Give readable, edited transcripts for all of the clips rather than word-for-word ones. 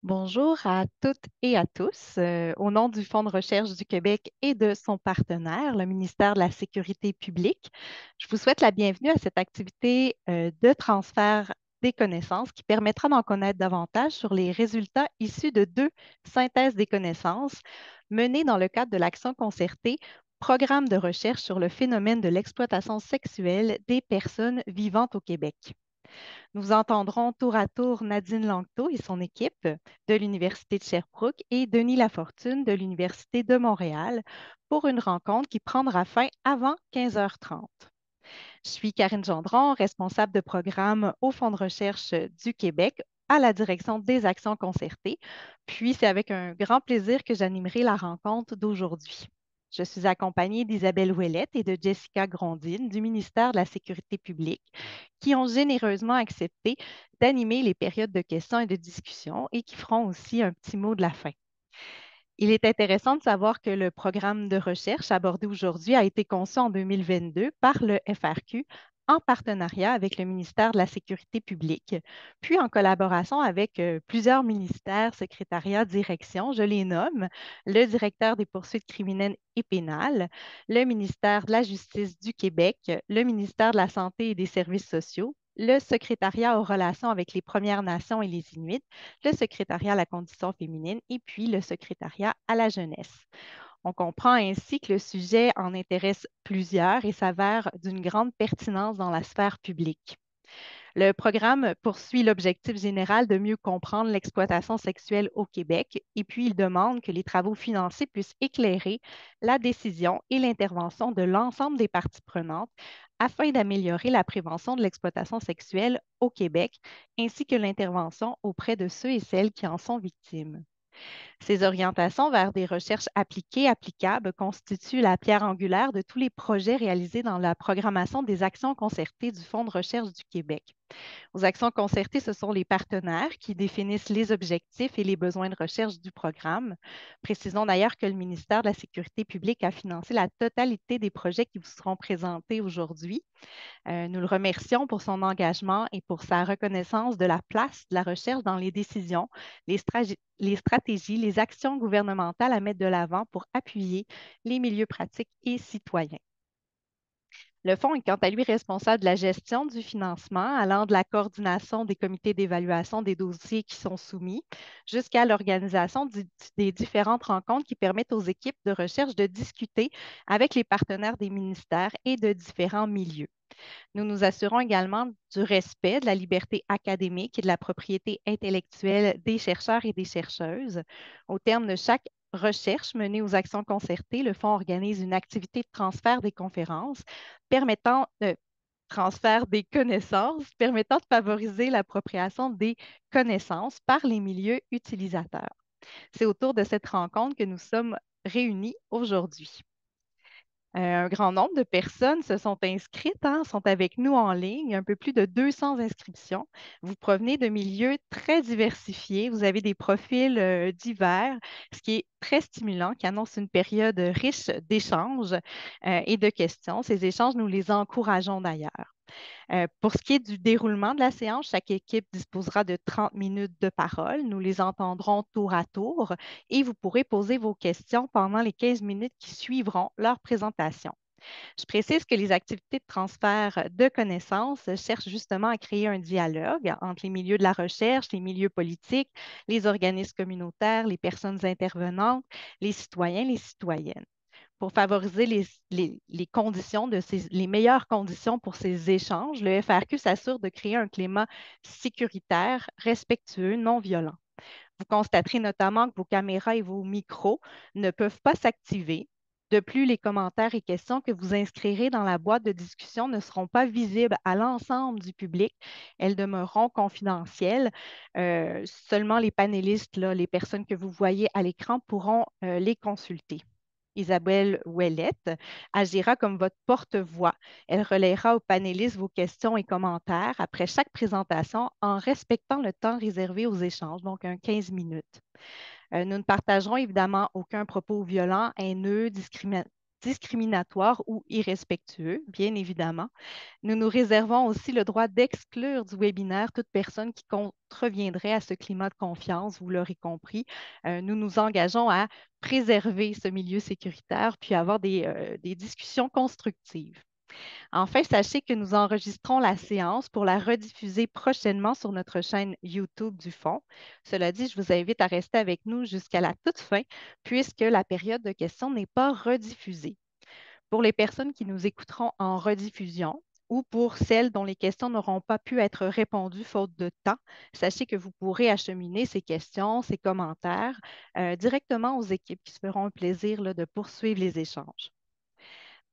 Bonjour à toutes et à tous. Au nom du Fonds de recherche du Québec et de son partenaire, le ministère de la Sécurité publique, je vous souhaite la bienvenue à cette activité de transfert des connaissances qui permettra d'en connaître davantage sur les résultats issus de deux synthèses des connaissances menées dans le cadre de l'action concertée Programme de recherche sur le phénomène de l'exploitation sexuelle des personnes vivantes au Québec. Nous entendrons tour à tour Nadine Langto et son équipe de l'Université de Sherbrooke et Denis Lafortune de l'Université de Montréal pour une rencontre qui prendra fin avant 15h30. Je suis Karine Gendron, responsable de programme au Fonds de recherche du Québec à la direction des actions concertées. Puis c'est avec un grand plaisir que j'animerai la rencontre d'aujourd'hui. Je suis accompagnée d'Isabelle Ouellette et de Jessica Grondine du ministère de la Sécurité publique qui ont généreusement accepté d'animer les périodes de questions et de discussion et qui feront aussi un petit mot de la fin. Il est intéressant de savoir que le programme de recherche abordé aujourd'hui a été conçu en 2022 par le FRQ en partenariat avec le ministère de la Sécurité publique, puis en collaboration avec plusieurs ministères, secrétariats, directions, je les nomme, le directeur des poursuites criminelles et pénales, le ministère de la Justice du Québec, le ministère de la Santé et des Services sociaux, le secrétariat aux relations avec les Premières Nations et les Inuits, le secrétariat à la condition féminine et puis le secrétariat à la jeunesse. On comprend ainsi que le sujet en intéresse plusieurs et s'avère d'une grande pertinence dans la sphère publique. Le programme poursuit l'objectif général de mieux comprendre l'exploitation sexuelle au Québec et puis il demande que les travaux financiers puissent éclairer la décision et l'intervention de l'ensemble des parties prenantes afin d'améliorer la prévention de l'exploitation sexuelle au Québec ainsi que l'intervention auprès de ceux et celles qui en sont victimes. Ces orientations vers des recherches appliquées, applicables, constituent la pierre angulaire de tous les projets réalisés dans la programmation des actions concertées du Fonds de recherche du Québec. Aux actions concertées, ce sont les partenaires qui définissent les objectifs et les besoins de recherche du programme. Précisons d'ailleurs que le ministère de la Sécurité publique a financé la totalité des projets qui vous seront présentés aujourd'hui. Nous le remercions pour son engagement et pour sa reconnaissance de la place de la recherche dans les décisions, les stratégies, les actions gouvernementales à mettre de l'avant pour appuyer les milieux pratiques et citoyens. Le fonds est quant à lui responsable de la gestion du financement, allant de la coordination des comités d'évaluation des dossiers qui sont soumis jusqu'à l'organisation des différentes rencontres qui permettent aux équipes de recherche de discuter avec les partenaires des ministères et de différents milieux. Nous nous assurons également du respect de la liberté académique et de la propriété intellectuelle des chercheurs et des chercheuses. Au terme de chaque recherche menée aux actions concertées, le Fonds organise une activité de transfert des conférences permettant transfert des connaissances permettant de favoriser l'appropriation des connaissances par les milieux utilisateurs. C'est autour de cette rencontre que nous sommes réunis aujourd'hui. Un grand nombre de personnes se sont inscrites, sont avec nous en ligne, un peu plus de 200 inscriptions. Vous provenez de milieux très diversifiés, vous avez des profils divers, ce qui est très stimulant, qui annonce une période riche d'échanges et de questions. Ces échanges, nous les encourageons d'ailleurs. Pour ce qui est du déroulement de la séance, chaque équipe disposera de 30 minutes de parole. Nous les entendrons tour à tour et vous pourrez poser vos questions pendant les 15 minutes qui suivront leur présentation. Je précise que les activités de transfert de connaissances cherchent justement à créer un dialogue entre les milieux de la recherche, les milieux politiques, les organismes communautaires, les personnes intervenantes, les citoyens, les citoyennes pour favoriser les conditions les meilleures conditions pour ces échanges, le FRQ s'assure de créer un climat sécuritaire, respectueux, non violent. Vous constaterez notamment que vos caméras et vos micros ne peuvent pas s'activer. De plus, les commentaires et questions que vous inscrirez dans la boîte de discussion ne seront pas visibles à l'ensemble du public. Elles demeureront confidentielles. Seulement les panélistes, là, les personnes que vous voyez à l'écran pourront les consulter. Isabelle Ouellette, agira comme votre porte-voix. Elle relayera aux panélistes vos questions et commentaires après chaque présentation en respectant le temps réservé aux échanges, donc un 15 minutes. Nous ne partagerons évidemment aucun propos violent, haineux, discriminatoires ou irrespectueux, bien évidemment. Nous nous réservons aussi le droit d'exclure du webinaire toute personne qui contreviendrait à ce climat de confiance, vous l'aurez compris. Nous nous engageons à préserver ce milieu sécuritaire puis avoir des discussions constructives. Enfin, sachez que nous enregistrons la séance pour la rediffuser prochainement sur notre chaîne YouTube du Fonds. Cela dit, je vous invite à rester avec nous jusqu'à la toute fin, puisque la période de questions n'est pas rediffusée. Pour les personnes qui nous écouteront en rediffusion ou pour celles dont les questions n'auront pas pu être répondues faute de temps, sachez que vous pourrez acheminer ces questions, ces commentaires directement aux équipes qui se feront un plaisir là, de poursuivre les échanges.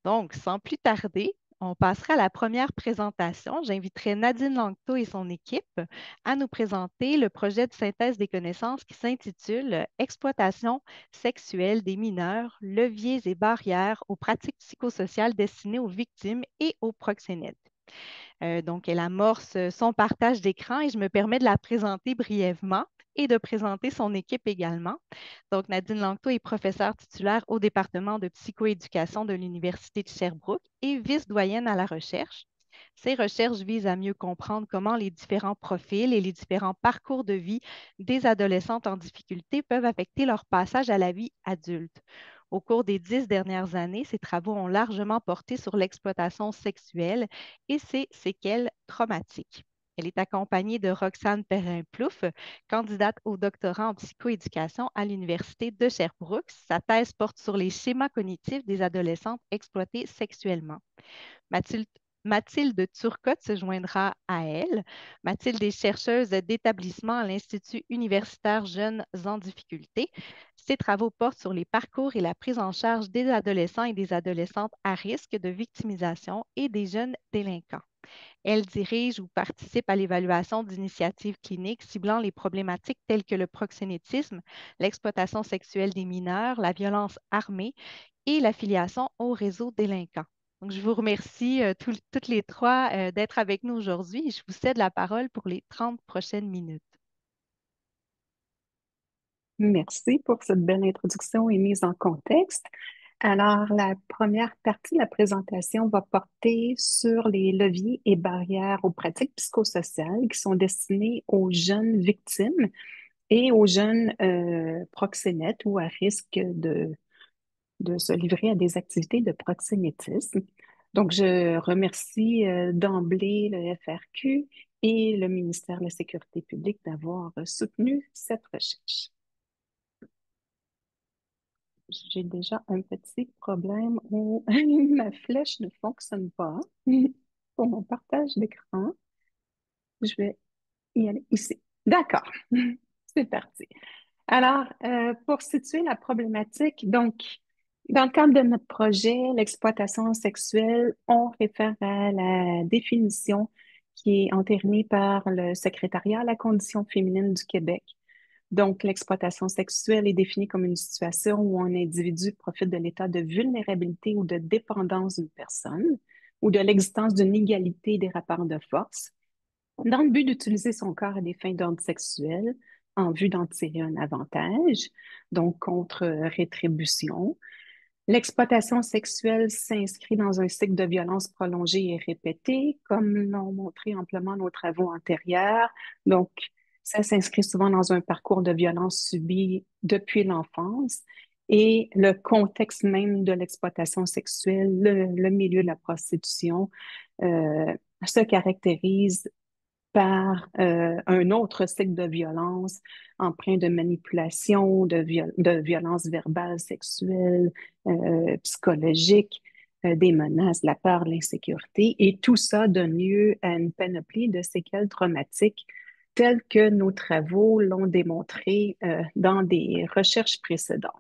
Donc, sans plus tarder, on passera à la première présentation. J'inviterai Nadine Langto et son équipe à nous présenter le projet de synthèse des connaissances qui s'intitule Exploitation sexuelle des mineurs, leviers et barrières aux pratiques psychosociales destinées aux victimes et aux proxénètes. Donc, elle amorce son partage d'écran et je me permets de la présenter brièvement et de présenter son équipe également. Donc, Nadine Langto est professeure titulaire au département de psychoéducation de l'Université de Sherbrooke et vice-doyenne à la recherche. Ces recherches visent à mieux comprendre comment les différents profils et les différents parcours de vie des adolescentes en difficulté peuvent affecter leur passage à la vie adulte. Au cours des 10 dernières années, ces travaux ont largement porté sur l'exploitation sexuelle et ses séquelles traumatiques. Elle est accompagnée de Roxane Perrin-Plouffe, candidate au doctorat en psychoéducation à l'Université de Sherbrooke. Sa thèse porte sur les schémas cognitifs des adolescentes exploitées sexuellement. Mathilde, Mathilde Turcotte se joindra à elle. Mathilde est chercheuse d'établissement à l'Institut universitaire Jeunes en difficulté. Ses travaux portent sur les parcours et la prise en charge des adolescents et des adolescentes à risque de victimisation et des jeunes délinquants. Elle dirige ou participe à l'évaluation d'initiatives cliniques ciblant les problématiques telles que le proxénétisme, l'exploitation sexuelle des mineurs, la violence armée et l'affiliation au réseau délinquant. Donc, je vous remercie toutes les trois d'être avec nous aujourd'hui et je vous cède la parole pour les 30 prochaines minutes. Merci pour cette belle introduction et mise en contexte. Alors, la première partie de la présentation va porter sur les leviers et barrières aux pratiques psychosociales qui sont destinées aux jeunes victimes et aux jeunes proxénètes ou à risque de se livrer à des activités de proxénétisme. Donc, je remercie d'emblée le FRQ et le ministère de la Sécurité publique d'avoir soutenu cette recherche. J'ai déjà un petit problème où ma flèche ne fonctionne pas pour mon partage d'écran. Je vais y aller ici. D'accord, c'est parti. Alors, pour situer la problématique, donc, dans le cadre de notre projet, l'exploitation sexuelle, on réfère à la définition qui est entérinée par le Secrétariat à la condition féminine du Québec. Donc, l'exploitation sexuelle est définie comme une situation où un individu profite de l'état de vulnérabilité ou de dépendance d'une personne ou de l'existence d'une égalité des rapports de force dans le but d'utiliser son corps à des fins d'ordre sexuel en vue d'en tirer un avantage, donc contre rétribution. L'exploitation sexuelle s'inscrit dans un cycle de violence prolongée et répétée, comme l'ont montré amplement nos travaux antérieurs. Donc, ça s'inscrit souvent dans un parcours de violence subie depuis l'enfance et le contexte même de l'exploitation sexuelle, le milieu de la prostitution, se caractérise par un autre cycle de violence empreint de manipulation, de violence verbale, sexuelle, psychologique, des menaces, de la peur, de l'insécurité. Et tout ça donne lieu à une panoplie de séquelles traumatiques telles que nos travaux l'ont démontré dans des recherches précédentes.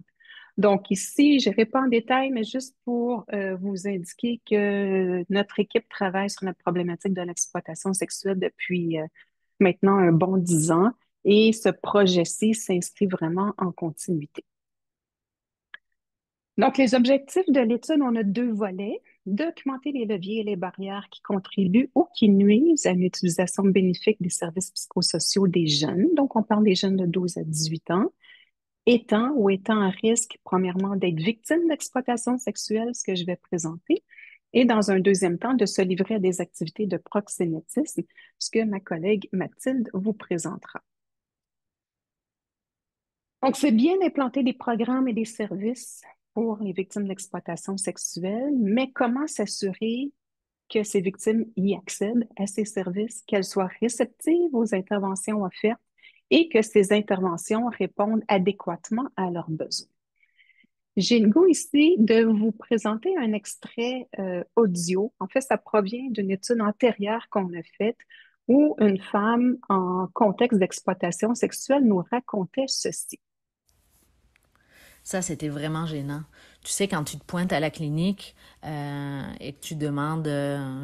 Donc ici, je n'irai pas en détail, mais juste pour vous indiquer que notre équipe travaille sur la problématique de l'exploitation sexuelle depuis maintenant un bon 10 ans et ce projet-ci s'inscrit vraiment en continuité. Donc les objectifs de l'étude, on a deux volets. Documenter les leviers et les barrières qui contribuent ou qui nuisent à l'utilisation bénéfique des services psychosociaux des jeunes. Donc on parle des jeunes de 12 à 18 ans étant ou étant à risque, premièrement, d'être victime d'exploitation sexuelle, ce que je vais présenter, et dans un deuxième temps, de se livrer à des activités de proxénétisme, ce que ma collègue Mathilde vous présentera. Donc, c'est bien d'implanter des programmes et des services pour les victimes d'exploitation sexuelle, mais comment s'assurer que ces victimes y accèdent à ces services, qu'elles soient réceptives aux interventions offertes et que ces interventions répondent adéquatement à leurs besoins. J'ai le goût ici de vous présenter un extrait audio. En fait, ça provient d'une étude antérieure qu'on a faite où une femme en contexte d'exploitation sexuelle nous racontait ceci. Ça, c'était vraiment gênant. Tu sais, quand tu te pointes à la clinique et que tu demandes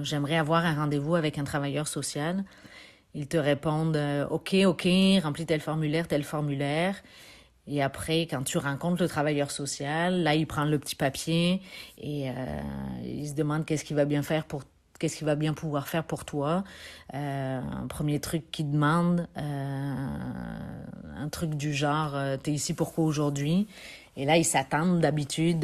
j'aimerais avoir un rendez-vous avec un travailleur social, ils te répondent OK, OK, remplis tel formulaire, tel formulaire. Et après, quand tu rencontres le travailleur social, là, il prend le petit papier et il se demande qu'est-ce qu'il va bien pouvoir faire pour toi. Un premier truc qu'il demande, un truc du genre, t'es ici pourquoi aujourd'hui? Et là, ils s'attendent d'habitude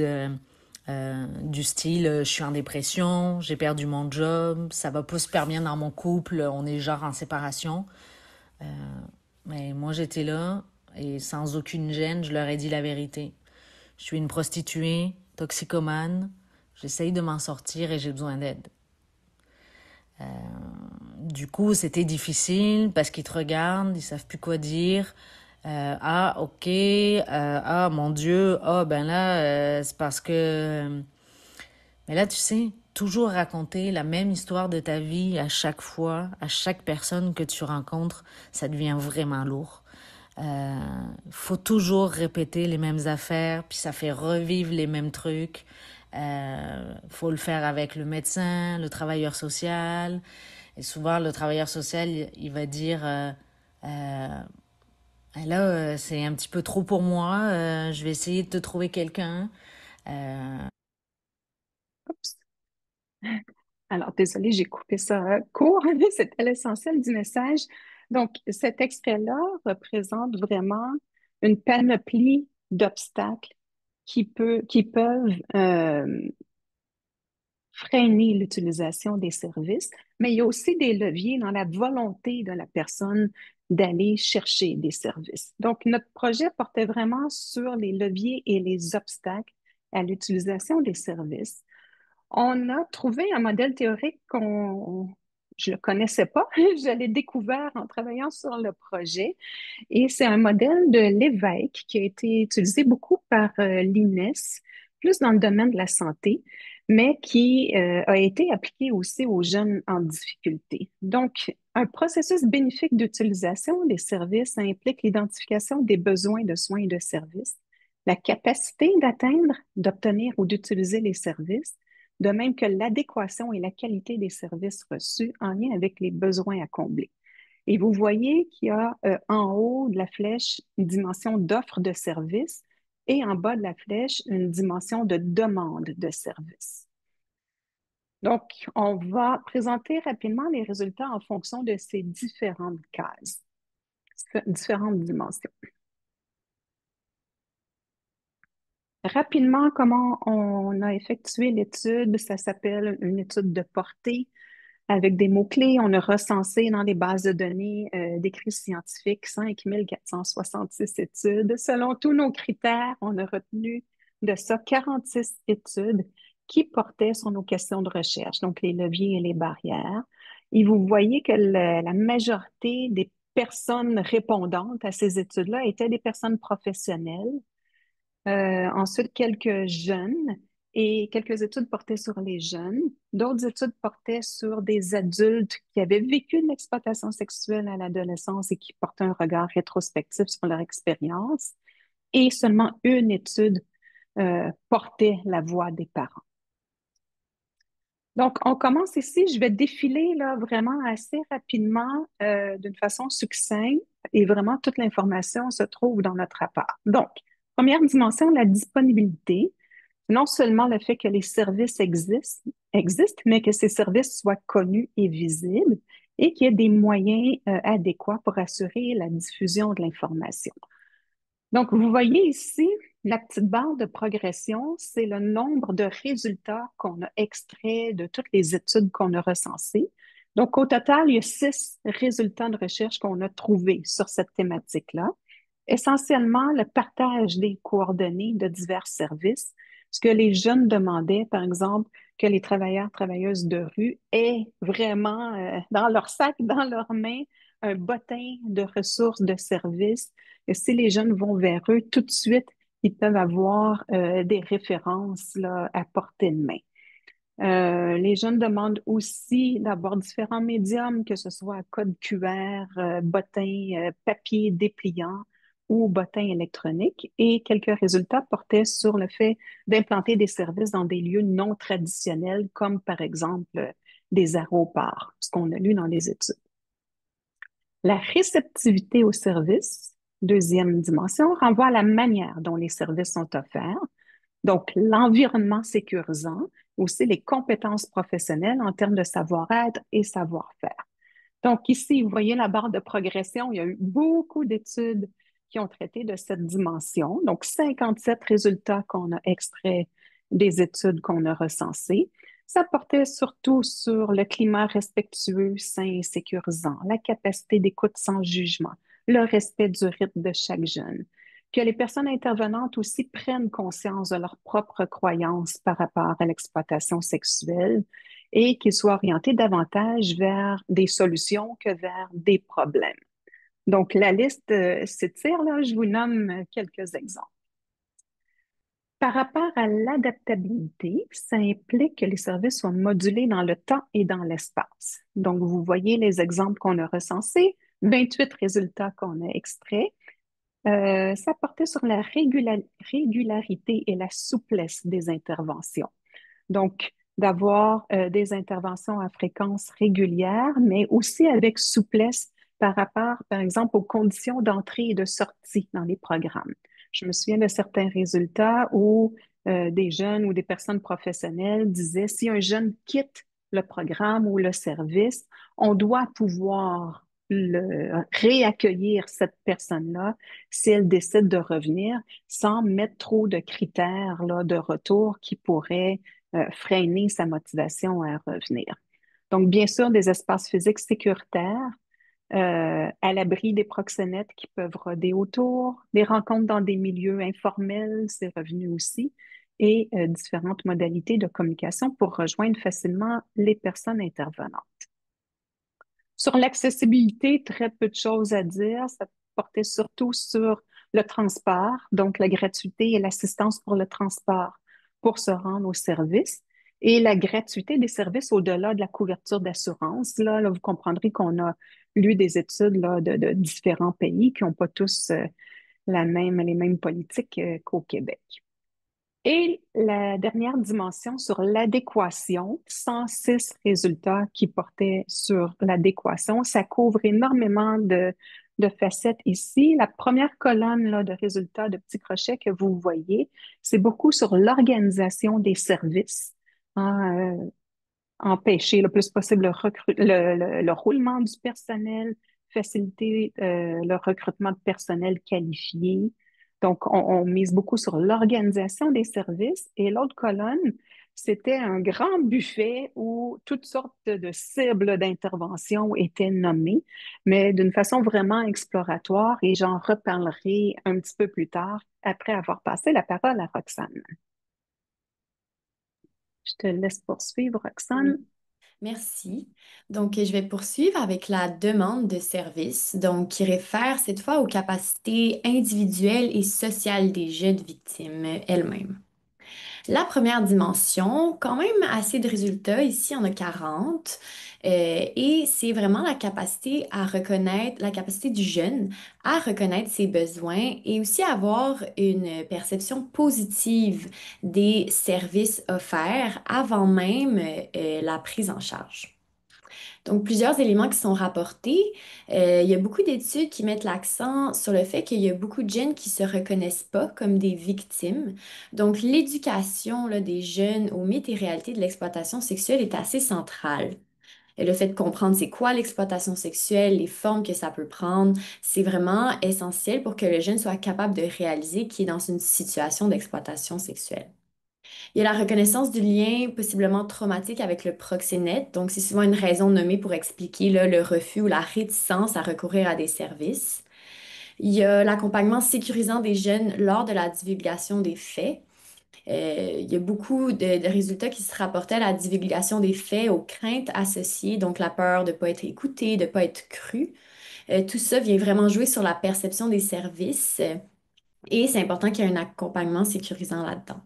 du style, je suis en dépression, j'ai perdu mon job, ça va pas super bien dans mon couple, on est genre en séparation. Euh, mais moi, j'étais là et sans aucune gêne, je leur ai dit la vérité. Je suis une prostituée, toxicomane, j'essaye de m'en sortir et j'ai besoin d'aide. Euh, du coup, c'était difficile parce qu'ils te regardent, ils savent plus quoi dire. Ah, ok, ah, mon Dieu, ah, ben là, c'est parce que... Mais là, tu sais, toujours raconter la même histoire de ta vie à chaque fois, à chaque personne que tu rencontres, ça devient vraiment lourd. Euh, faut toujours répéter les mêmes affaires, puis ça fait revivre les mêmes trucs. Faut le faire avec le médecin, le travailleur social. Et souvent, le travailleur social, il va dire euh, là, c'est un petit peu trop pour moi, je vais essayer de te trouver quelqu'un. Euh, Oups. Alors, désolée, j'ai coupé ça court, mais c'était l'essentiel du message. Donc, cet extrait-là représente vraiment une panoplie d'obstacles qui peuvent freiner l'utilisation des services, mais il y a aussi des leviers dans la volonté de la personne d'aller chercher des services. Donc, notre projet portait vraiment sur les leviers et les obstacles à l'utilisation des services. On a trouvé un modèle théorique je ne le connaissais pas, je l'ai découvert en travaillant sur le projet. Et c'est un modèle de l'évêque qui a été utilisé beaucoup par l'INES, plus dans le domaine de la santé, mais qui a été appliqué aussi aux jeunes en difficulté. Donc, un processus bénéfique d'utilisation des services implique l'identification des besoins de soins et de services, la capacité d'atteindre, d'obtenir ou d'utiliser les services, de même que l'adéquation et la qualité des services reçus en lien avec les besoins à combler. Et vous voyez qu'il y a en haut de la flèche une dimension d'offre de service et en bas de la flèche une dimension de demande de service. Donc, on va présenter rapidement les résultats en fonction de ces différentes cases, différentes dimensions. Rapidement, comment on a effectué l'étude, ça s'appelle une étude de portée. Avec des mots-clés, on a recensé dans les bases de données d'écrits scientifiques 5466 études. Selon tous nos critères, on a retenu de ça 46 études qui portaient sur nos questions de recherche, donc les leviers et les barrières. Et vous voyez que la majorité des personnes répondantes à ces études-là étaient des personnes professionnelles, ensuite, quelques jeunes et quelques études portaient sur les jeunes. D'autres études portaient sur des adultes qui avaient vécu une exploitation sexuelle à l'adolescence et qui portaient un regard rétrospectif sur leur expérience. Et seulement une étude portait la voix des parents. Donc, on commence ici. Je vais défiler là vraiment assez rapidement, d'une façon succincte, et vraiment toute l'information se trouve dans notre rapport. Donc, première dimension, la disponibilité. Non seulement le fait que les services existent, mais que ces services soient connus et visibles et qu'il y ait des moyens adéquats pour assurer la diffusion de l'information. Donc, vous voyez ici, la petite barre de progression, c'est le nombre de résultats qu'on a extraits de toutes les études qu'on a recensées. Donc, au total, il y a 6 résultats de recherche qu'on a trouvés sur cette thématique-là. Essentiellement, le partage des coordonnées de divers services. Ce que les jeunes demandaient, par exemple, que les travailleurs, travailleuses de rue aient vraiment dans leur sac, dans leurs mains, un bottin de ressources, de services. Et si les jeunes vont vers eux, tout de suite, ils peuvent avoir des références là, à portée de main. Les jeunes demandent aussi d'avoir différents médiums, que ce soit code QR, bottin, papier dépliant ou bottin électronique. Et quelques résultats portaient sur le fait d'implanter des services dans des lieux non traditionnels, comme par exemple des aéroports, ce qu'on a lu dans les études. La réceptivité au service, deuxième dimension, renvoie à la manière dont les services sont offerts. Donc, l'environnement sécurisant, aussi les compétences professionnelles en termes de savoir-être et savoir-faire. Donc, ici, vous voyez la barre de progression. Il y a eu beaucoup d'études qui ont traité de cette dimension. Donc, 57 résultats qu'on a extraits des études qu'on a recensées. Ça portait surtout sur le climat respectueux, sain et sécurisant, la capacité d'écoute sans jugement, le respect du rythme de chaque jeune, que les personnes intervenantes aussi prennent conscience de leurs propres croyances par rapport à l'exploitation sexuelle et qu'ils soient orientés davantage vers des solutions que vers des problèmes. Donc, la liste s'étire, là, je vous nomme quelques exemples. Par rapport à l'adaptabilité, ça implique que les services soient modulés dans le temps et dans l'espace. Donc, vous voyez les exemples qu'on a recensés, 28 résultats qu'on a extraits. Ça portait sur la régularité et la souplesse des interventions. Donc, d'avoir des interventions à fréquence régulière, mais aussi avec souplesse par rapport, par exemple, aux conditions d'entrée et de sortie dans les programmes. Je me souviens de certains résultats où des jeunes ou des personnes professionnelles disaient, si un jeune quitte le programme ou le service, on doit pouvoir réaccueillir cette personne-là si elle décide de revenir sans mettre trop de critères là, de retour qui pourraient freiner sa motivation à revenir. Donc, bien sûr, des espaces physiques sécuritaires, à l'abri des proxénètes qui peuvent rôder autour, des rencontres dans des milieux informels, c'est revenu aussi, et différentes modalités de communication pour rejoindre facilement les personnes intervenantes. Sur l'accessibilité, très peu de choses à dire. Ça portait surtout sur le transport, donc la gratuité et l'assistance pour le transport pour se rendre au service et la gratuité des services au-delà de la couverture d'assurance. Là, vous comprendrez qu'on a lu des études là, de différents pays qui n'ont pas tous les mêmes politiques qu'au Québec. Et la dernière dimension sur l'adéquation, 106 résultats qui portaient sur l'adéquation. Ça couvre énormément de facettes ici. La première colonne là, de résultats de petits crochets que vous voyez, c'est beaucoup sur l'organisation des services. Hein, empêcher le plus possible le roulement du personnel, faciliter le recrutement de personnel qualifié. Donc, on mise beaucoup sur l'organisation des services. Et l'autre colonne, c'était un grand buffet où toutes sortes de cibles d'intervention étaient nommées, mais d'une façon vraiment exploratoire. Et j'en reparlerai un petit peu plus tard après avoir passé la parole à Roxane. Je te laisse poursuivre, Roxane. Oui. Merci. Donc, je vais poursuivre avec la demande de service, donc qui réfère cette fois aux capacités individuelles et sociales des jeunes victimes elles-mêmes. La première dimension, quand même assez de résultats, ici on a 40, et c'est vraiment la capacité à reconnaître, la capacité du jeune à reconnaître ses besoins et aussi avoir une perception positive des services offerts avant même la prise en charge. Donc, plusieurs éléments qui sont rapportés. Il y a beaucoup d'études qui mettent l'accent sur le fait qu'il y a beaucoup de jeunes qui ne se reconnaissent pas comme des victimes. Donc, l'éducation là, des jeunes aux mythes et réalités de l'exploitation sexuelle est assez centrale. Et le fait de comprendre c'est quoi l'exploitation sexuelle, les formes que ça peut prendre, c'est vraiment essentiel pour que le jeune soit capable de réaliser qu'il est dans une situation d'exploitation sexuelle. Il y a la reconnaissance du lien possiblement traumatique avec le proxénète, donc c'est souvent une raison nommée pour expliquer là, le refus ou la réticence à recourir à des services. Il y a l'accompagnement sécurisant des jeunes lors de la divulgation des faits. Il y a beaucoup de résultats qui se rapportaient à la divulgation des faits, aux craintes associées, donc la peur de ne pas être écouté, de ne pas être cru. Tout ça vient vraiment jouer sur la perception des services et c'est important qu'il y ait un accompagnement sécurisant là-dedans.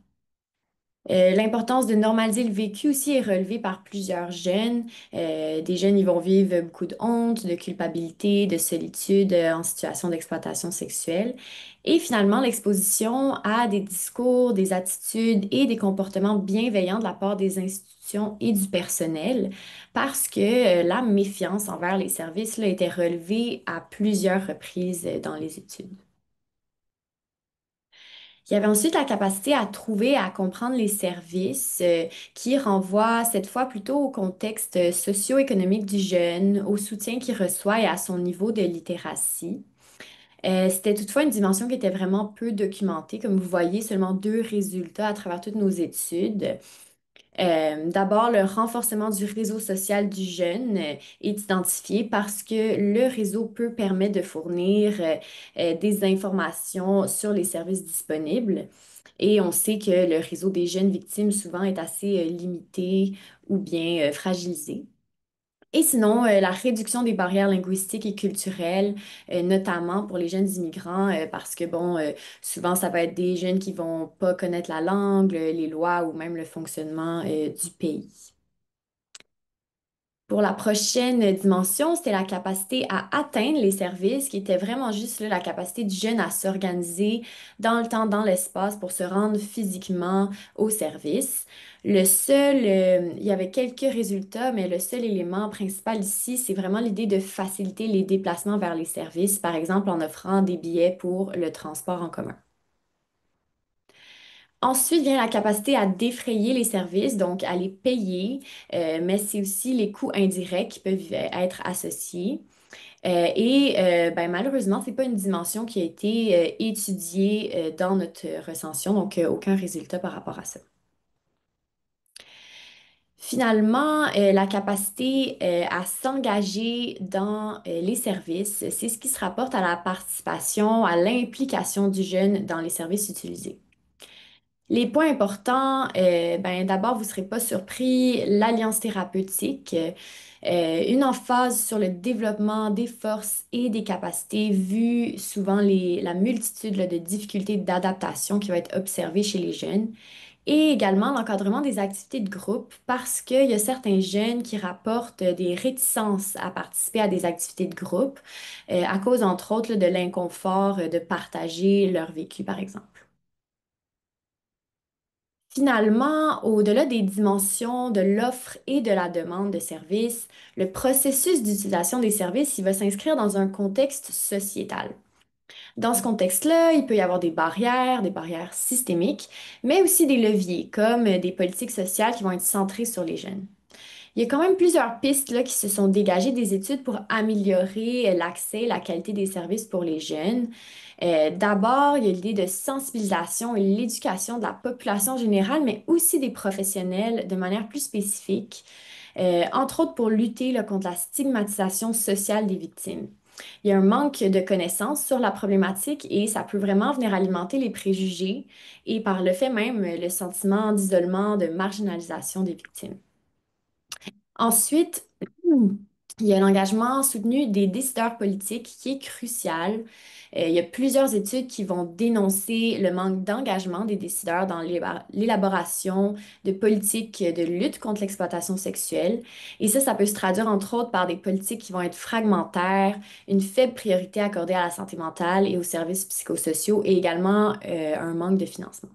L'importance de normaliser le vécu aussi est relevée par plusieurs jeunes. Des jeunes, ils vont vivre beaucoup de honte, de culpabilité, de solitude en situation d'exploitation sexuelle. Et finalement, l'exposition à des discours, des attitudes et des comportements bienveillants de la part des institutions et du personnel, parce que la méfiance envers les services là, était relevée à plusieurs reprises dans les études. Il y avait ensuite la capacité à trouver, à comprendre les services qui renvoient cette fois plutôt au contexte socio-économique du jeune, au soutien qu'il reçoit et à son niveau de littératie. C'était toutefois une dimension qui était vraiment peu documentée. Comme vous voyez, seulement 2 résultats à travers toutes nos études. D'abord, le renforcement du réseau social du jeune est identifié parce que le réseau peut permettre de fournir des informations sur les services disponibles. Et on sait que le réseau des jeunes victimes souvent est assez limité ou bien fragilisé. Et sinon, la réduction des barrières linguistiques et culturelles, notamment pour les jeunes immigrants, parce que, bon, souvent, ça va être des jeunes qui vont pas connaître la langue, les lois ou même le fonctionnement, du pays. Pour la prochaine dimension, c'était la capacité à atteindre les services, qui était vraiment juste là, la capacité du jeune à s'organiser dans le temps, dans l'espace pour se rendre physiquement au service. Il y avait quelques résultats, mais le seul élément principal ici, c'est vraiment l'idée de faciliter les déplacements vers les services, par exemple en offrant des billets pour le transport en commun. Ensuite vient la capacité à défrayer les services, donc à les payer, mais c'est aussi les coûts indirects qui peuvent être associés. Ben, malheureusement, c'est pas une dimension qui a été étudiée dans notre recension, donc aucun résultat par rapport à ça. Finalement, la capacité à s'engager dans les services, c'est ce qui se rapporte à la participation, à l'implication du jeune dans les services utilisés. Les points importants, ben, d'abord, vous ne serez pas surpris, l'alliance thérapeutique, une emphase sur le développement des forces et des capacités, vu souvent la multitude là, de difficultés d'adaptation qui va être observée chez les jeunes, et également l'encadrement des activités de groupe, parce qu'il y a certains jeunes qui rapportent des réticences à participer à des activités de groupe, à cause, entre autres, là, de l'inconfort de partager leur vécu, par exemple. Finalement, au-delà des dimensions de l'offre et de la demande de services, le processus d'utilisation des services, il va s'inscrire dans un contexte sociétal. Dans ce contexte-là, il peut y avoir des barrières systémiques, mais aussi des leviers, comme des politiques sociales qui vont être centrées sur les jeunes. Il y a quand même plusieurs pistes là, qui se sont dégagées des études pour améliorer l'accès, la qualité des services pour les jeunes. D'abord, il y a l'idée de sensibilisation et l'éducation de la population générale, mais aussi des professionnels de manière plus spécifique, entre autres pour lutter là, contre la stigmatisation sociale des victimes. Il y a un manque de connaissances sur la problématique et ça peut vraiment venir alimenter les préjugés et par le fait même le sentiment d'isolement, de marginalisation des victimes. Ensuite, il y a l'engagement soutenu des décideurs politiques qui est crucial. Il y a plusieurs études qui vont dénoncer le manque d'engagement des décideurs dans l'élaboration de politiques de lutte contre l'exploitation sexuelle. Et ça peut se traduire entre autres par des politiques qui vont être fragmentaires, une faible priorité accordée à la santé mentale et aux services psychosociaux et également un manque de financement.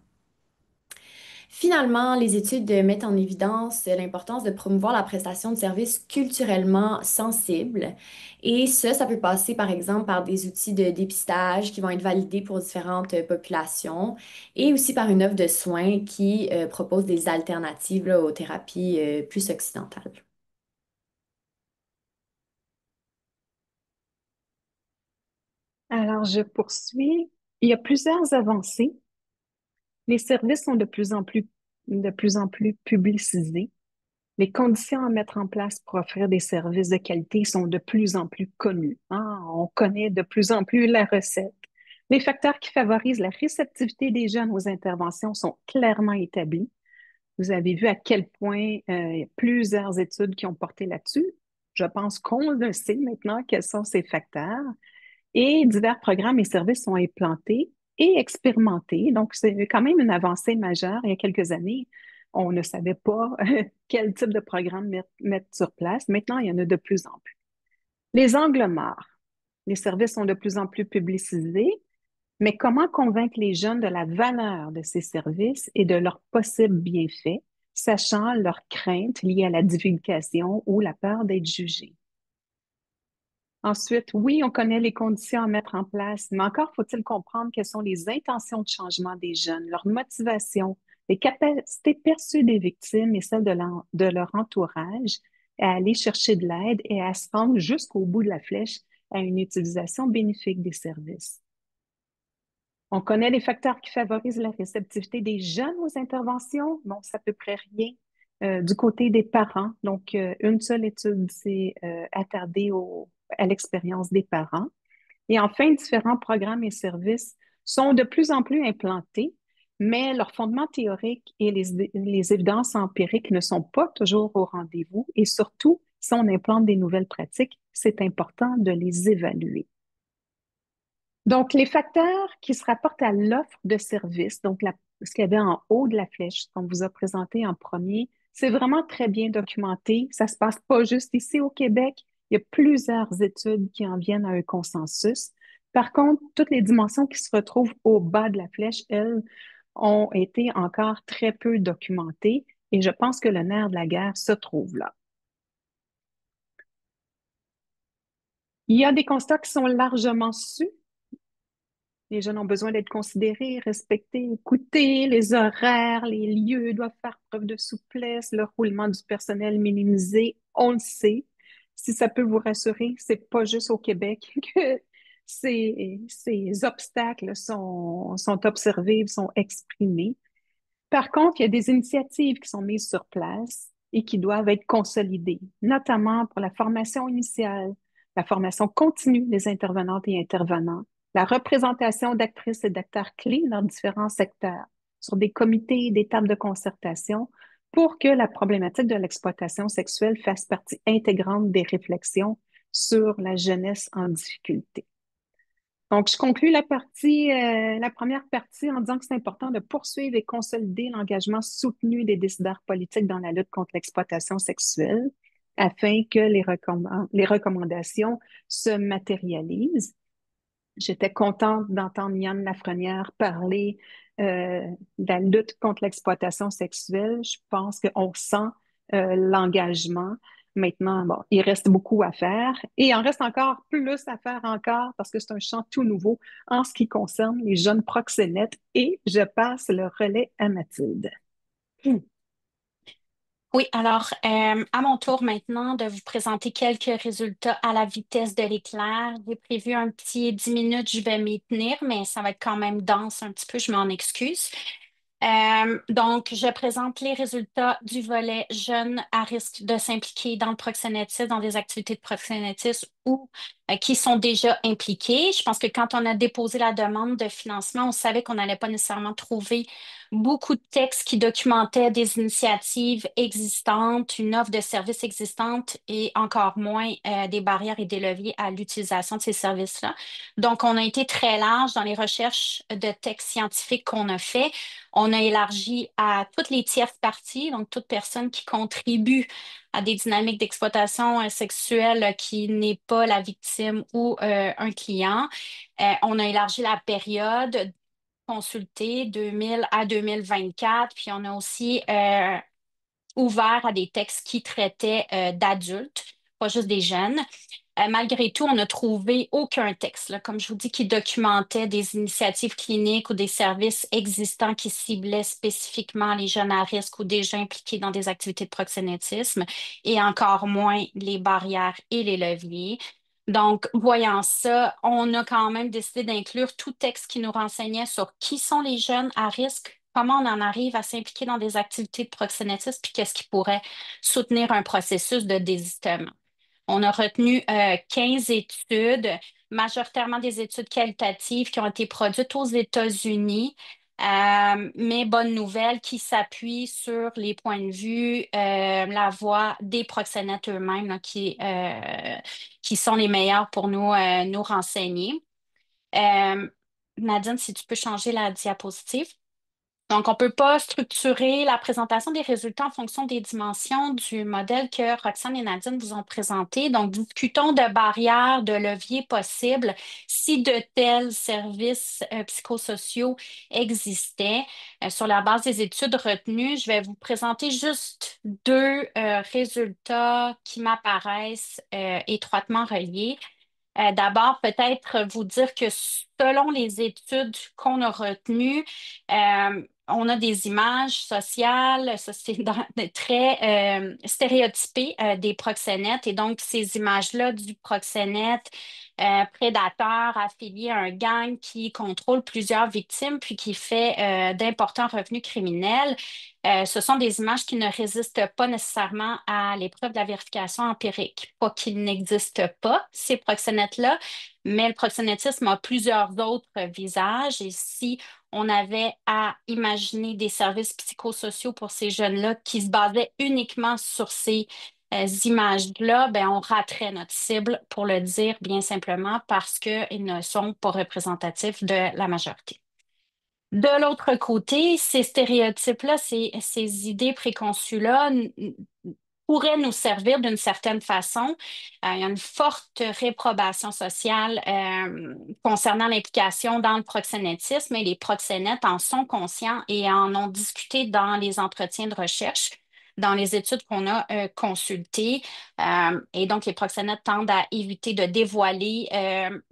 Finalement, les études mettent en évidence l'importance de promouvoir la prestation de services culturellement sensibles. Et ça peut passer par exemple par des outils de dépistage qui vont être validés pour différentes populations et aussi par une offre de soins qui propose des alternatives là, aux thérapies plus occidentales. Alors, je poursuis. Il y a plusieurs avancées. Les services sont de plus en plus publicisés. Les conditions à mettre en place pour offrir des services de qualité sont de plus en plus connues, hein. On connaît de plus en plus la recette. Les facteurs qui favorisent la réceptivité des jeunes aux interventions sont clairement établis. Vous avez vu à quel point il y a plusieurs études qui ont porté là-dessus. Je pense qu'on le sait maintenant quels sont ces facteurs. Et divers programmes et services sont implantés et expérimentés. Donc, c'est quand même une avancée majeure. Il y a quelques années, on ne savait pas quel type de programme mettre sur place. Maintenant, il y en a de plus en plus. Les angles morts. Les services sont de plus en plus publicisés, mais comment convaincre les jeunes de la valeur de ces services et de leurs possibles bienfaits, sachant leurs craintes liées à la divulgation ou la peur d'être jugés? Ensuite, oui, on connaît les conditions à mettre en place, mais encore faut-il comprendre quelles sont les intentions de changement des jeunes, leur motivation, les capacités perçues des victimes et celles de leur entourage à aller chercher de l'aide et à se rendre jusqu'au bout de la flèche à une utilisation bénéfique des services. On connaît les facteurs qui favorisent la réceptivité des jeunes aux interventions. Bon, c'est à peu près rien. Du côté des parents, donc une seule étude s'est attardée à l'expérience des parents. Et enfin, différents programmes et services sont de plus en plus implantés, mais leurs fondements théoriques et les évidences empiriques ne sont pas toujours au rendez-vous. Et surtout, si on implante des nouvelles pratiques, c'est important de les évaluer. Donc, les facteurs qui se rapportent à l'offre de services, donc ce qu'il y avait en haut de la flèche qu'on vous a présenté en premier, c'est vraiment très bien documenté. Ça se passe pas juste ici au Québec. Il y a plusieurs études qui en viennent à un consensus. Par contre, toutes les dimensions qui se retrouvent au bas de la flèche, elles, ont été encore très peu documentées et je pense que le nerf de la guerre se trouve là. Il y a des constats qui sont largement sus. Les jeunes ont besoin d'être considérés, respectés, écoutés. Les horaires, les lieux doivent faire preuve de souplesse, le roulement du personnel minimisé. On le sait. Si ça peut vous rassurer, c'est pas juste au Québec que ces obstacles sont observés, sont exprimés. Par contre, il y a des initiatives qui sont mises sur place et qui doivent être consolidées, notamment pour la formation initiale, la formation continue des intervenantes et intervenants, la représentation d'actrices et d'acteurs clés dans différents secteurs, sur des comités et des tables de concertation pour que la problématique de l'exploitation sexuelle fasse partie intégrante des réflexions sur la jeunesse en difficulté. Donc, je conclus la première partie en disant que c'est important de poursuivre et consolider l'engagement soutenu des décideurs politiques dans la lutte contre l'exploitation sexuelle afin que les recommandations se matérialisent. J'étais contente d'entendre Yann Lafrenière parler de la lutte contre l'exploitation sexuelle. Je pense qu'on sent l'engagement. Maintenant, bon, il reste beaucoup à faire et il en reste encore plus à faire encore parce que c'est un champ tout nouveau en ce qui concerne les jeunes proxénètes et je passe le relais à Mathilde. Oui, alors à mon tour maintenant de vous présenter quelques résultats à la vitesse de l'éclair. J'ai prévu un petit 10 minutes, je vais m'y tenir, mais ça va être quand même dense un petit peu, je m'en excuse. Donc, je présente les résultats du volet jeunes à risque de s'impliquer dans le proxénétisme, dans des activités de proxénétisme ou qui sont déjà impliqués. Je pense que quand on a déposé la demande de financement, on savait qu'on n'allait pas nécessairement trouver beaucoup de textes qui documentaient des initiatives existantes, une offre de services existante et encore moins des barrières et des leviers à l'utilisation de ces services-là. Donc, on a été très large dans les recherches de textes scientifiques qu'on a fait. On a élargi à toutes les tierces parties, donc toute personne qui contribue à des dynamiques d'exploitation sexuelle qui n'est pas la victime ou un client. On a élargi la période consultée 2000 à 2024, puis on a aussi ouvert à des textes qui traitaient d'adultes, pas juste des jeunes. Malgré tout, on n'a trouvé aucun texte, là, comme je vous dis, qui documentait des initiatives cliniques ou des services existants qui ciblaient spécifiquement les jeunes à risque ou déjà impliqués dans des activités de proxénétisme, et encore moins les barrières et les leviers. Donc, voyant ça, on a quand même décidé d'inclure tout texte qui nous renseignait sur qui sont les jeunes à risque, comment on en arrive à s'impliquer dans des activités de proxénétisme, puis qu'est-ce qui pourrait soutenir un processus de désistement. On a retenu 15 études, majoritairement des études qualitatives qui ont été produites aux États-Unis, mais bonne nouvelle, qui s'appuient sur les points de vue, la voix des proxénètes eux-mêmes, là, qui sont les meilleurs pour nous renseigner. Euh, Nadine, si tu peux changer la diapositive. Donc, on ne peut pas structurer la présentation des résultats en fonction des dimensions du modèle que Roxane et Nadine vous ont présenté. Donc, discutons de barrières, de leviers possibles si de tels services psychosociaux existaient. Sur la base des études retenues, je vais vous présenter juste deux résultats qui m'apparaissent étroitement reliés. D'abord, peut-être vous dire que selon les études qu'on a retenues, on a des images sociales, ça c'est très stéréotypées des proxénètes. Et donc, ces images-là du proxénète prédateur affilié à un gang qui contrôle plusieurs victimes puis qui fait d'importants revenus criminels, ce sont des images qui ne résistent pas nécessairement à l'épreuve de la vérification empirique. Pas qu'ils n'existent pas, ces proxénètes-là, mais le proxénétisme a plusieurs autres visages. Et si on avait à imaginer des services psychosociaux pour ces jeunes-là qui se basaient uniquement sur ces images-là, ben, on raterait notre cible, pour le dire bien simplement, parce qu'ils ne sont pas représentatifs de la majorité. De l'autre côté, ces stéréotypes-là, ces idées préconçues-là pourraient nous servir d'une certaine façon. Il y a une forte réprobation sociale concernant l'implication dans le proxénétisme et les proxénètes en sont conscients et en ont discuté dans les entretiens de recherche, dans les études qu'on a consultées. Et donc, les proxénètes tendent à éviter de dévoiler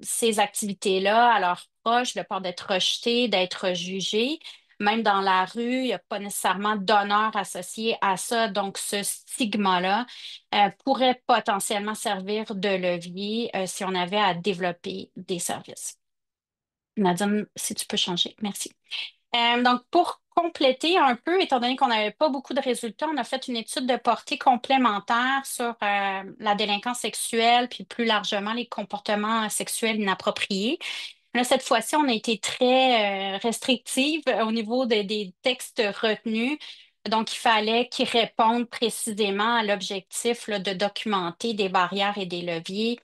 ces activités-là à leurs proches, de peur d'être rejetés, d'être jugés. Même dans la rue, il n'y a pas nécessairement d'honneur associé à ça. Donc, ce stigma-là pourrait potentiellement servir de levier si on avait à développer des services. Nadine, si tu peux changer, merci. Donc, pour compléter un peu, étant donné qu'on n'avait pas beaucoup de résultats, on a fait une étude de portée complémentaire sur la délinquance sexuelle, puis plus largement les comportements sexuels inappropriés. Là, cette fois-ci, on a été très restrictive au niveau des textes retenus. Donc, il fallait qu'ils répondent précisément à l'objectif là, de documenter des barrières et des leviers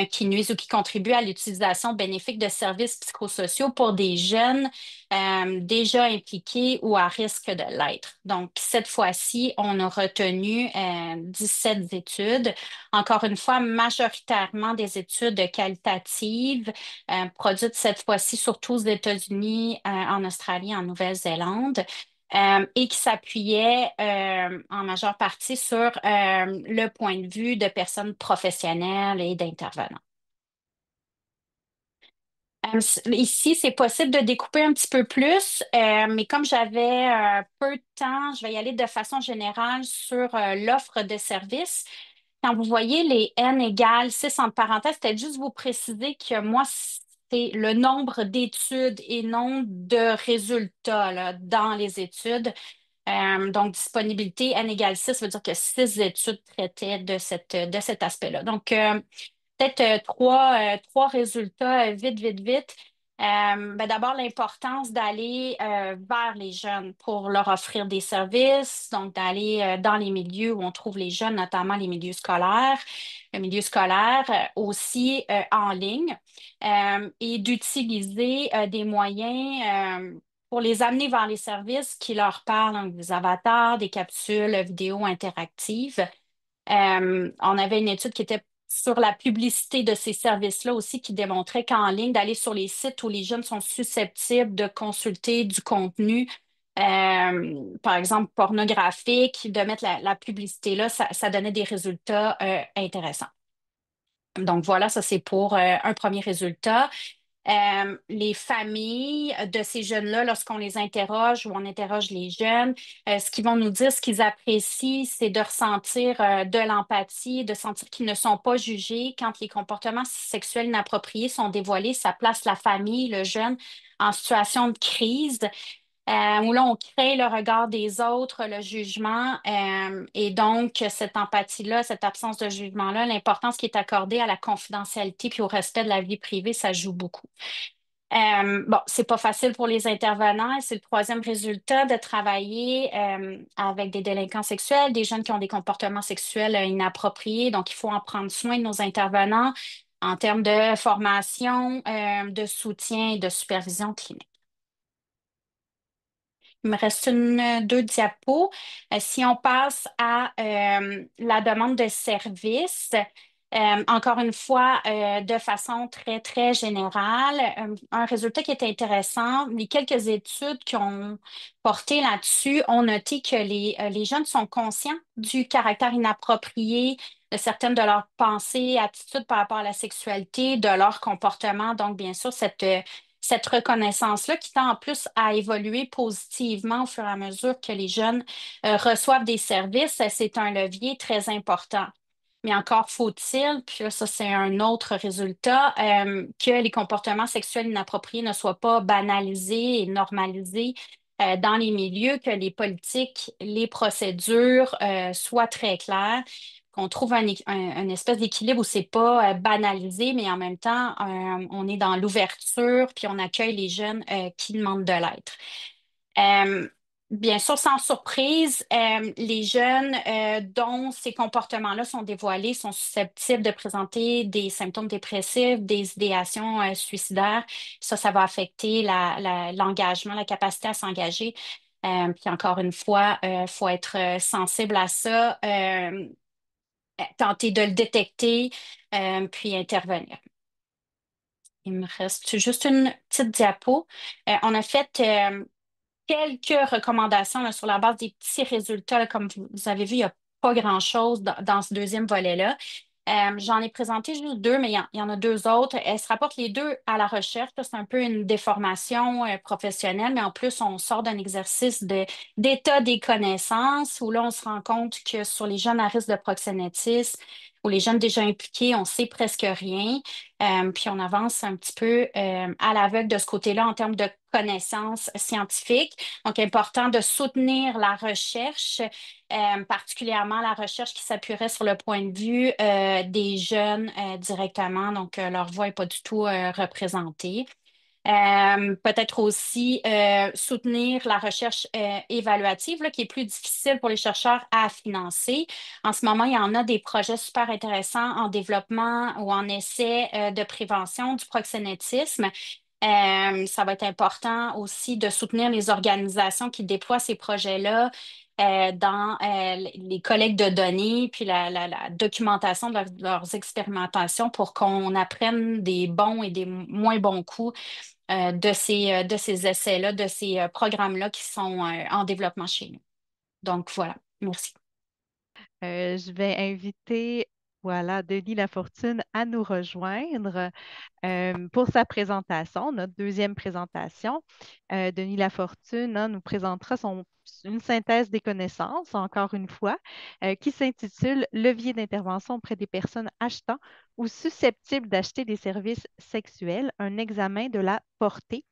qui nuisent ou qui contribuent à l'utilisation bénéfique de services psychosociaux pour des jeunes déjà impliqués ou à risque de l'être. Donc, cette fois-ci, on a retenu 17 études. Encore une fois, majoritairement des études qualitatives produites cette fois-ci surtout aux États-Unis, en Australie, en Nouvelle-Zélande. Et qui s'appuyait en majeure partie sur le point de vue de personnes professionnelles et d'intervenants. Ici, c'est possible de découper un petit peu plus, mais comme j'avais peu de temps, je vais y aller de façon générale sur l'offre de services. Quand vous voyez les N égale 6 entre parenthèses, c'était juste vous préciser que moi, c'est le nombre d'études et non de résultats là, dans les études. Donc, disponibilité N égale 6 veut dire que 6 études traitaient de cet aspect-là. Donc, peut-être trois résultats vite, vite, vite. Ben, d'abord, l'importance d'aller vers les jeunes pour leur offrir des services, donc d'aller dans les milieux où on trouve les jeunes, notamment les milieux scolaires, le milieu scolaire aussi en ligne, et d'utiliser des moyens pour les amener vers les services qui leur parlent, donc des avatars, des capsules vidéo interactives. On avait une étude qui était sur la publicité de ces services-là aussi qui démontrait qu'en ligne, d'aller sur les sites où les jeunes sont susceptibles de consulter du contenu, par exemple pornographique, de mettre la publicité là, ça donnait des résultats intéressants. Donc voilà, ça c'est pour un premier résultat. les familles de ces jeunes-là, lorsqu'on les interroge ou on interroge les jeunes, ce qu'ils vont nous dire, ce qu'ils apprécient, c'est de ressentir de l'empathie, de sentir qu'ils ne sont pas jugés. Quand les comportements sexuels inappropriés sont dévoilés, ça place la famille, le jeune, en situation de crise. Où là, on crée le regard des autres, le jugement, et donc cette empathie-là, cette absence de jugement-là, l'importance qui est accordée à la confidentialité puis au respect de la vie privée, ça joue beaucoup. Bon, c'est pas facile pour les intervenants. Et c'est le troisième résultat de travailler avec des délinquants sexuels, des jeunes qui ont des comportements sexuels inappropriés. Donc, il faut en prendre soin de nos intervenants en termes de formation, de soutien et de supervision clinique. Il me reste deux diapos. Si on passe à la demande de service, encore une fois, de façon très, très générale, un résultat qui est intéressant, les quelques études qui ont porté là-dessus ont noté que les jeunes sont conscients du caractère inapproprié de certaines de leurs pensées, attitudes par rapport à la sexualité, de leur comportement. Donc, bien sûr, cette reconnaissance-là qui tend en plus à évoluer positivement au fur et à mesure que les jeunes reçoivent des services, c'est un levier très important. Mais encore faut-il, puis là, ça c'est un autre résultat, que les comportements sexuels inappropriés ne soient pas banalisés et normalisés dans les milieux, que les politiques, les procédures soient très claires, qu'on trouve un espèce d'équilibre où c'est pas banalisé, mais en même temps, on est dans l'ouverture, puis on accueille les jeunes qui demandent de l'être. Euh, Bien sûr, sans surprise, les jeunes dont ces comportements-là sont dévoilés sont susceptibles de présenter des symptômes dépressifs, des idéations suicidaires. Ça va affecter l'engagement, la capacité à s'engager. Puis encore une fois, il faut être sensible à ça, tenter de le détecter, puis intervenir. Il me reste juste une petite diapo. On a fait quelques recommandations là, sur la base des petits résultats. Là, comme vous avez vu, il n'y a pas grand-chose dans ce deuxième volet-là. J'en ai présenté juste deux, mais il y en a deux autres. Elles se rapportent les deux à la recherche. Là, c'est un peu une déformation professionnelle, mais en plus, on sort d'un exercice d'état des connaissances où là, on se rend compte que sur les jeunes à risque de proxénétisme ou les jeunes déjà impliqués, on sait presque rien. Puis on avance un petit peu à l'aveugle de ce côté-là en termes de connaissances scientifiques. Donc, important de soutenir la recherche, particulièrement la recherche qui s'appuierait sur le point de vue des jeunes directement. Donc, leur voix n'est pas du tout représentée. Peut-être aussi soutenir la recherche évaluative, là, qui est plus difficile pour les chercheurs à financer. En ce moment, il y en a des projets super intéressants en développement ou en essai de prévention du proxénétisme. Ça va être important aussi de soutenir les organisations qui déploient ces projets-là dans les collectes de données, puis la documentation de leurs expérimentations pour qu'on apprenne des bons et des moins bons coups de ces essais-là, de ces programmes-là qui sont en développement chez nous. Donc voilà, merci. Je vais inviter, voilà, Denis Lafortune à nous rejoindre pour sa présentation, notre deuxième présentation. Denis Lafortune nous présentera une synthèse des connaissances, encore une fois, qui s'intitule Levier d'intervention auprès des personnes achetant ou susceptibles d'acheter des services sexuels, un examen de la portée.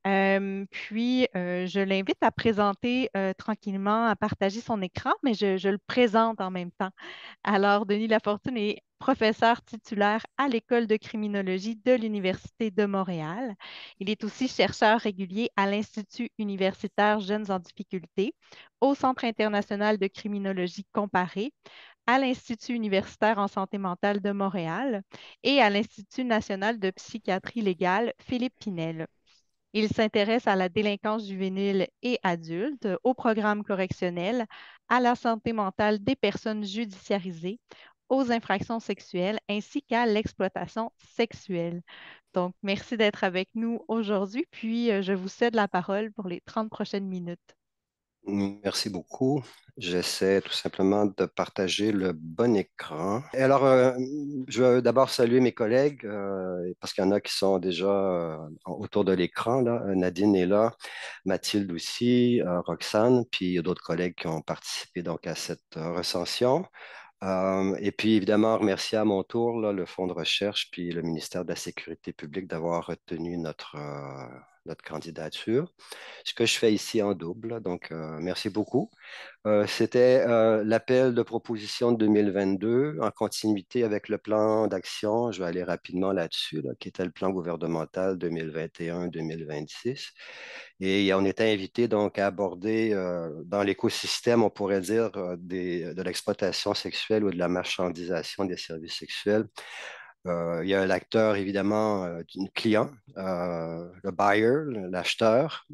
Je l'invite à présenter tranquillement, à partager son écran, mais je le présente en même temps. Alors, Denis Lafortune est professeur titulaire à l'École de criminologie de l'Université de Montréal. Il est aussi chercheur régulier à l'Institut universitaire Jeunes en difficulté, au Centre international de criminologie comparée, à l'Institut universitaire en santé mentale de Montréal et à l'Institut national de psychiatrie légale Philippe Pinel. Il s'intéresse à la délinquance juvénile et adulte, au programme correctionnel, à la santé mentale des personnes judiciarisées, aux infractions sexuelles ainsi qu'à l'exploitation sexuelle. Donc, merci d'être avec nous aujourd'hui, puis je vous cède la parole pour les 30 prochaines minutes. Merci beaucoup. J'essaie tout simplement de partager le bon écran. Et alors, je veux d'abord saluer mes collègues parce qu'il y en a qui sont déjà autour de l'écran, là. Nadine est là, Mathilde aussi, Roxane, puis il y a d'autres collègues qui ont participé donc à cette recension. Et puis évidemment, remercier à mon tour là, le Fonds de recherche puis le ministère de la Sécurité publique d'avoir retenu notre candidature. Ce que je fais ici en double, donc merci beaucoup. C'était l'appel de proposition de 2022 en continuité avec le plan d'action. Je vais aller rapidement là-dessus, là, qui était le plan gouvernemental 2021-2026. Et on était invité donc à aborder dans l'écosystème, on pourrait dire, de l'exploitation sexuelle ou de la marchandisation des services sexuels. Il y a l'acteur, évidemment, du client, le buyer, l'acheteur,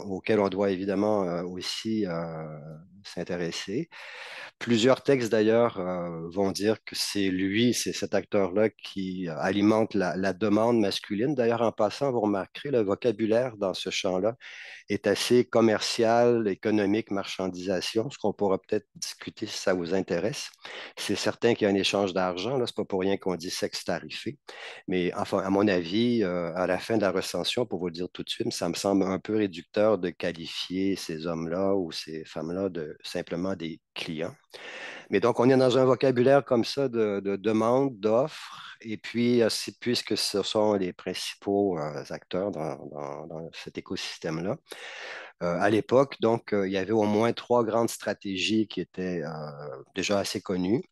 auquel on doit évidemment aussi s'intéresser. Plusieurs textes, d'ailleurs, vont dire que c'est cet acteur-là qui alimente la demande masculine. D'ailleurs, en passant, vous remarquerez, le vocabulaire dans ce champ-là est assez commercial, économique, marchandisation, ce qu'on pourra peut-être discuter si ça vous intéresse. C'est certain qu'il y a un échange d'argent, là, c'est pas pour rien qu'on dit sexe tarifé. Mais enfin, à mon avis, à la fin de la recension, pour vous le dire tout de suite, ça me semble un peu réducteur de qualifier ces hommes-là ou ces femmes-là de simplement des clients. Mais donc, on est dans un vocabulaire comme ça de demande, d'offres, et puis, puisque ce sont les principaux acteurs dans cet écosystème-là, à l'époque, donc, il y avait au moins trois grandes stratégies qui étaient déjà assez connues.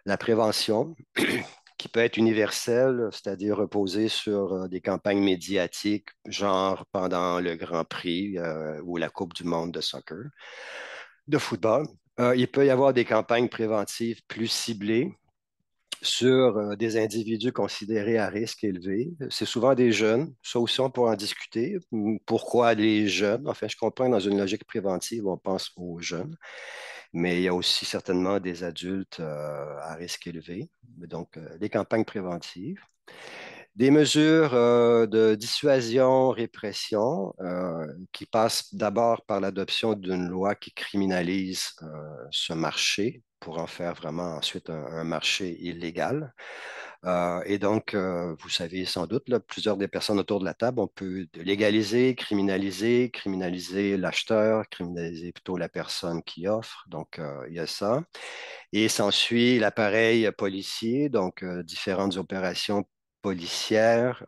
La prévention, qui peut être universelle, c'est-à-dire reposer sur des campagnes médiatiques, genre pendant le Grand Prix ou la Coupe du monde de soccer, de football. Il peut y avoir des campagnes préventives plus ciblées sur des individus considérés à risque élevé. C'est souvent des jeunes. Ça aussi, on pourra en discuter. Pourquoi les jeunes? Enfin, je comprends que dans une logique préventive, on pense aux jeunes, mais il y a aussi certainement des adultes à risque élevé. Donc, les campagnes préventives. Des mesures de dissuasion, répression, qui passent d'abord par l'adoption d'une loi qui criminalise ce marché pour en faire vraiment ensuite un marché illégal. Et donc, vous savez sans doute, là, plusieurs des personnes autour de la table, on peut légaliser, criminaliser l'acheteur, criminaliser plutôt la personne qui offre. Donc, il y a ça. Et s'ensuit l'appareil policier, donc différentes opérations policières,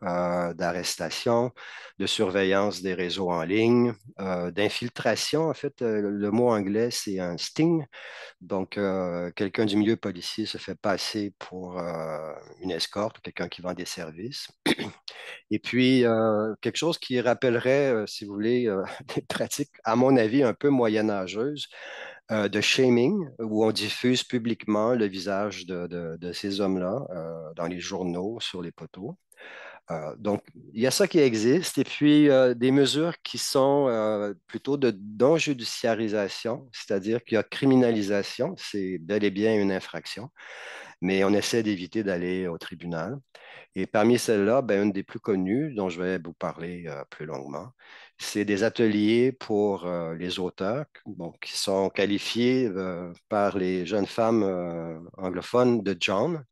d'arrestation, de surveillance des réseaux en ligne, d'infiltration. En fait, le mot anglais, c'est un sting. Donc, quelqu'un du milieu policier se fait passer pour une escorte, quelqu'un qui vend des services. Et puis, quelque chose qui rappellerait, si vous voulez, des pratiques, à mon avis, un peu moyenâgeuses, de shaming, où on diffuse publiquement le visage de ces hommes-là dans les journaux, sur les poteaux. Donc, il y a ça qui existe, et puis des mesures qui sont plutôt d'enjudiciarisation, c'est-à-dire qu'il y a criminalisation, c'est bel et bien une infraction, mais on essaie d'éviter d'aller au tribunal. Et parmi celles-là, ben, une des plus connues, dont je vais vous parler plus longuement, c'est des ateliers pour les auteurs, bon, qui sont qualifiés par les jeunes femmes anglophones de John.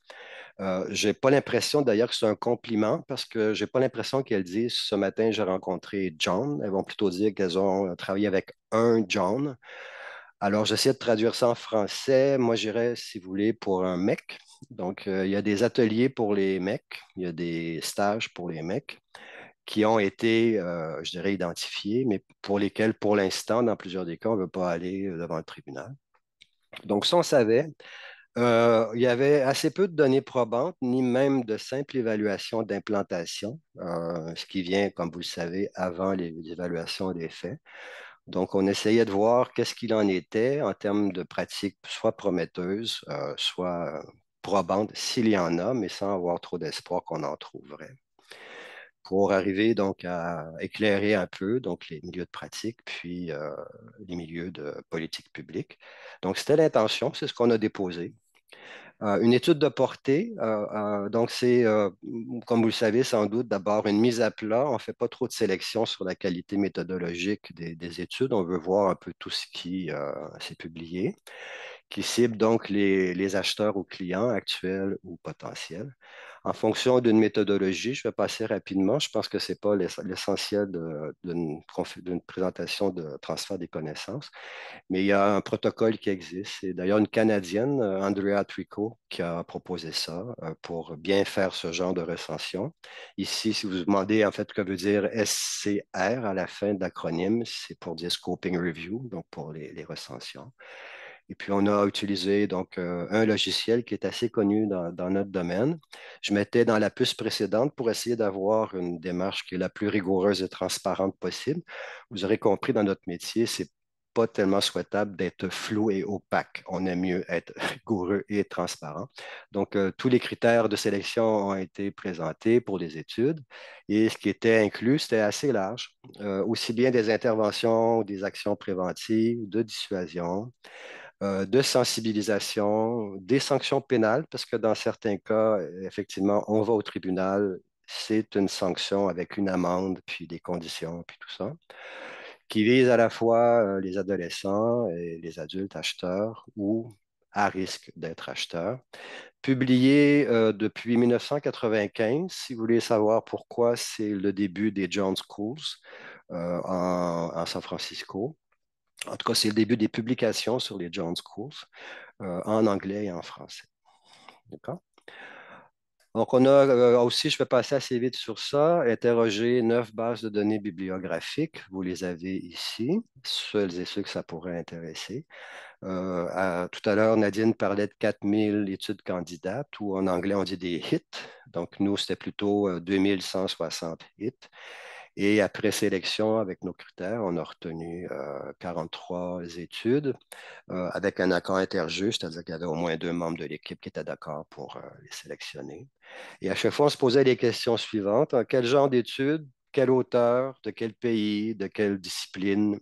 J'ai pas l'impression d'ailleurs que c'est un compliment parce que j'ai pas l'impression qu'elles disent ce matin j'ai rencontré John. Elles vont plutôt dire qu'elles ont travaillé avec un John. Alors j'essaie de traduire ça en français. Moi j'irais, si vous voulez, pour un mec. Donc il y a des ateliers pour les mecs, il y a des stages pour les mecs qui ont été, je dirais, identifiés, mais pour lesquels, pour l'instant, dans plusieurs des cas, on ne veut pas aller devant le tribunal. Donc, ça, on savait. Il y avait assez peu de données probantes, ni même de simple évaluation d'implantation, ce qui vient, comme vous le savez, avant les évaluations des faits. Donc, on essayait de voir qu'est-ce qu'il en était en termes de pratiques soit prometteuses, soit probantes, s'il y en a, mais sans avoir trop d'espoir qu'on en trouverait. Pour arriver donc à éclairer un peu donc les milieux de pratique, puis les milieux de politique publique. Donc, c'était l'intention, c'est ce qu'on a déposé. Une étude de portée, donc c'est, comme vous le savez sans doute, d'abord une mise à plat. On ne fait pas trop de sélection sur la qualité méthodologique des études. On veut voir un peu tout ce qui s'est publié, qui cible donc les acheteurs ou clients actuels ou potentiels. En fonction d'une méthodologie, je vais passer rapidement. Je pense que ce n'est pas l'essentiel d'une présentation de transfert des connaissances. Mais il y a un protocole qui existe. C'est d'ailleurs une Canadienne, Andrea Tricot, qui a proposé ça pour bien faire ce genre de recension. Ici, si vous vous demandez en fait que veut dire SCR à la fin de l'acronyme, c'est pour dire Scoping Review, donc pour les recensions. Et puis, on a utilisé donc un logiciel qui est assez connu dans notre domaine. Je mettais dans la puce précédente pour essayer d'avoir une démarche qui est la plus rigoureuse et transparente possible. Vous aurez compris, dans notre métier, c'est pas tellement souhaitable d'être flou et opaque. On aime mieux être rigoureux et transparent. Donc, tous les critères de sélection ont été présentés pour les études et ce qui était inclus, c'était assez large, aussi bien des interventions, des actions préventives, de dissuasion, de sensibilisation, des sanctions pénales, parce que dans certains cas, effectivement, on va au tribunal, c'est une sanction avec une amende, puis des conditions, puis tout ça, qui vise à la fois les adolescents et les adultes acheteurs ou à risque d'être acheteurs. Publié depuis 1995, si vous voulez savoir pourquoi, c'est le début des John Schools en San Francisco. En tout cas, c'est le début des publications sur les John Schools en anglais et en français. D'accord? Donc, on a aussi, je vais passer assez vite sur ça, interrogé 9 bases de données bibliographiques. Vous les avez ici, celles et ceux que ça pourrait intéresser. Tout à l'heure, Nadine parlait de 4000 études candidates, ou en anglais, on dit des hits. Donc, nous, c'était plutôt 2160 hits. Et après sélection, avec nos critères, on a retenu 43 études avec un accord interjeu, c'est-à-dire qu'il y avait au moins 2 membres de l'équipe qui étaient d'accord pour les sélectionner. Et à chaque fois, on se posait les questions suivantes. Quel genre d'études, quel auteur, de quel pays, de quelle discipline,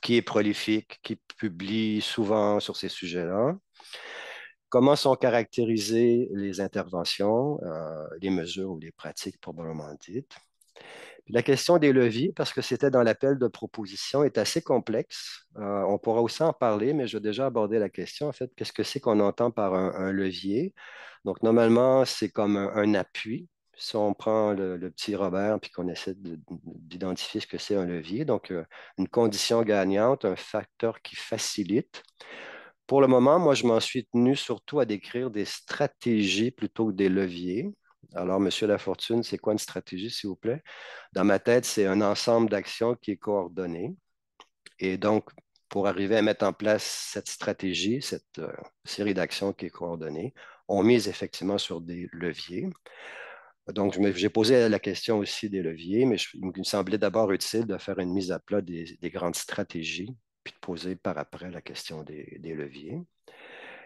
qui est prolifique, qui publie souvent sur ces sujets-là? Comment sont caractérisées les interventions, les mesures ou les pratiques probablement dites? La question des leviers, parce que c'était dans l'appel de proposition, est assez complexe. On pourra aussi en parler, mais je vais déjà aborder la question, en fait, qu'est-ce que c'est qu'on entend par un levier? Donc, normalement, c'est comme un appui. Si on prend le petit Robert puis qu'on essaie d'identifier ce que c'est un levier, donc une condition gagnante, un facteur qui facilite. Pour le moment, moi, je m'en suis tenu surtout à décrire des stratégies plutôt que des leviers. Alors, Monsieur Lafortune, c'est quoi une stratégie, s'il vous plaît? Dans ma tête, c'est un ensemble d'actions qui est coordonné. Et donc, pour arriver à mettre en place cette stratégie, cette série d'actions qui est coordonnée, on mise effectivement sur des leviers. Donc, j'ai posé la question aussi des leviers, mais il me semblait d'abord utile de faire une mise à plat des grandes stratégies, puis de poser par après la question des leviers.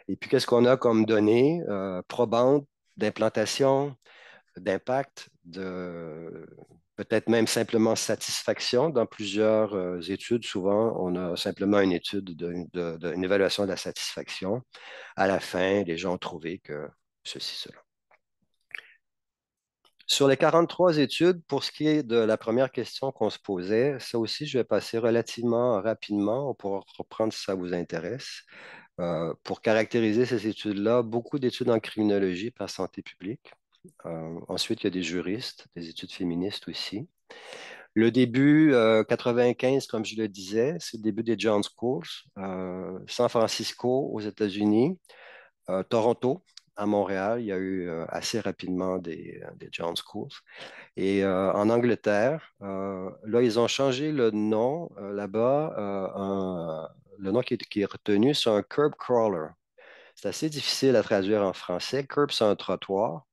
Et puis, qu'est-ce qu'on a comme données probantes d'implantation, d'impact, de peut-être même simplement satisfaction. Dans plusieurs études, souvent, on a simplement une étude une évaluation de la satisfaction. À la fin, les gens ont trouvé que ceci, cela. Sur les 43 études, pour ce qui est de la première question qu'on se posait, ça aussi, je vais passer relativement rapidement. On pourra reprendre si ça vous intéresse. Pour caractériser ces études-là, beaucoup d'études en criminologie par santé publique. Ensuite, il y a des juristes, des études féministes aussi. Le début, 95, comme je le disais, c'est le début des John Schools. San Francisco aux États-Unis, Toronto à Montréal, il y a eu assez rapidement des John Schools. Et en Angleterre, là, ils ont changé le nom là-bas. Le nom qui est retenu, c'est un curb crawler. C'est assez difficile à traduire en français. Curb, c'est un trottoir.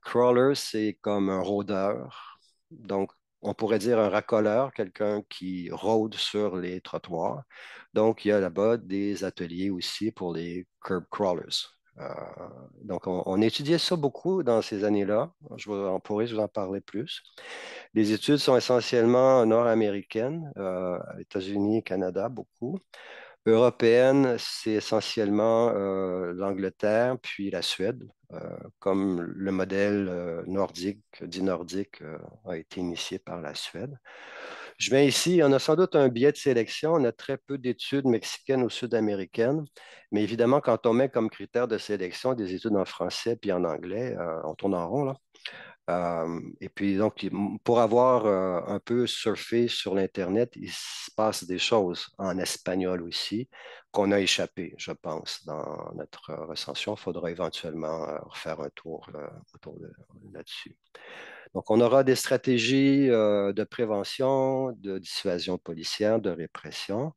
Crawler, c'est comme un rôdeur. Donc, on pourrait dire un racoleur, quelqu'un qui rôde sur les trottoirs. Donc, il y a là-bas des ateliers aussi pour les curb crawlers. Euh, donc, on étudiait ça beaucoup dans ces années-là. On pourrait vous en parler plus. Les études sont essentiellement nord-américaines, États-Unis, Canada, beaucoup. Européenne, c'est essentiellement l'Angleterre, puis la Suède, comme le modèle nordique, dit nordique, a été initié par la Suède. Je viens ici, on a sans doute un biais de sélection, on a très peu d'études mexicaines ou sud-américaines, mais évidemment, quand on met comme critère de sélection des études en français puis en anglais, on tourne en rond, là. Et puis, donc, pour avoir un peu surfé sur l'Internet, il se passe des choses en espagnol aussi qu'on a échappé, je pense, dans notre recension. Il faudra éventuellement refaire un tour là-dessus. Donc, on aura des stratégies de prévention, de dissuasion policière, de répression.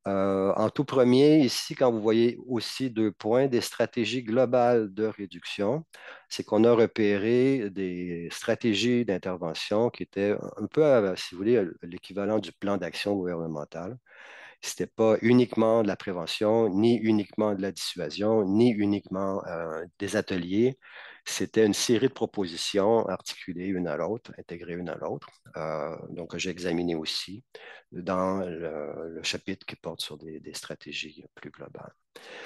En tout premier, ici, quand vous voyez aussi 2 points, des stratégies globales de réduction, c'est qu'on a repéré des stratégies d'intervention qui étaient un peu, si vous voulez, l'équivalent du plan d'action gouvernemental. Ce n'était pas uniquement de la prévention, ni uniquement de la dissuasion, ni uniquement des ateliers. C'était une série de propositions articulées une à l'autre, intégrées une à l'autre. Donc, j'ai examiné aussi dans le chapitre qui porte sur des stratégies plus globales.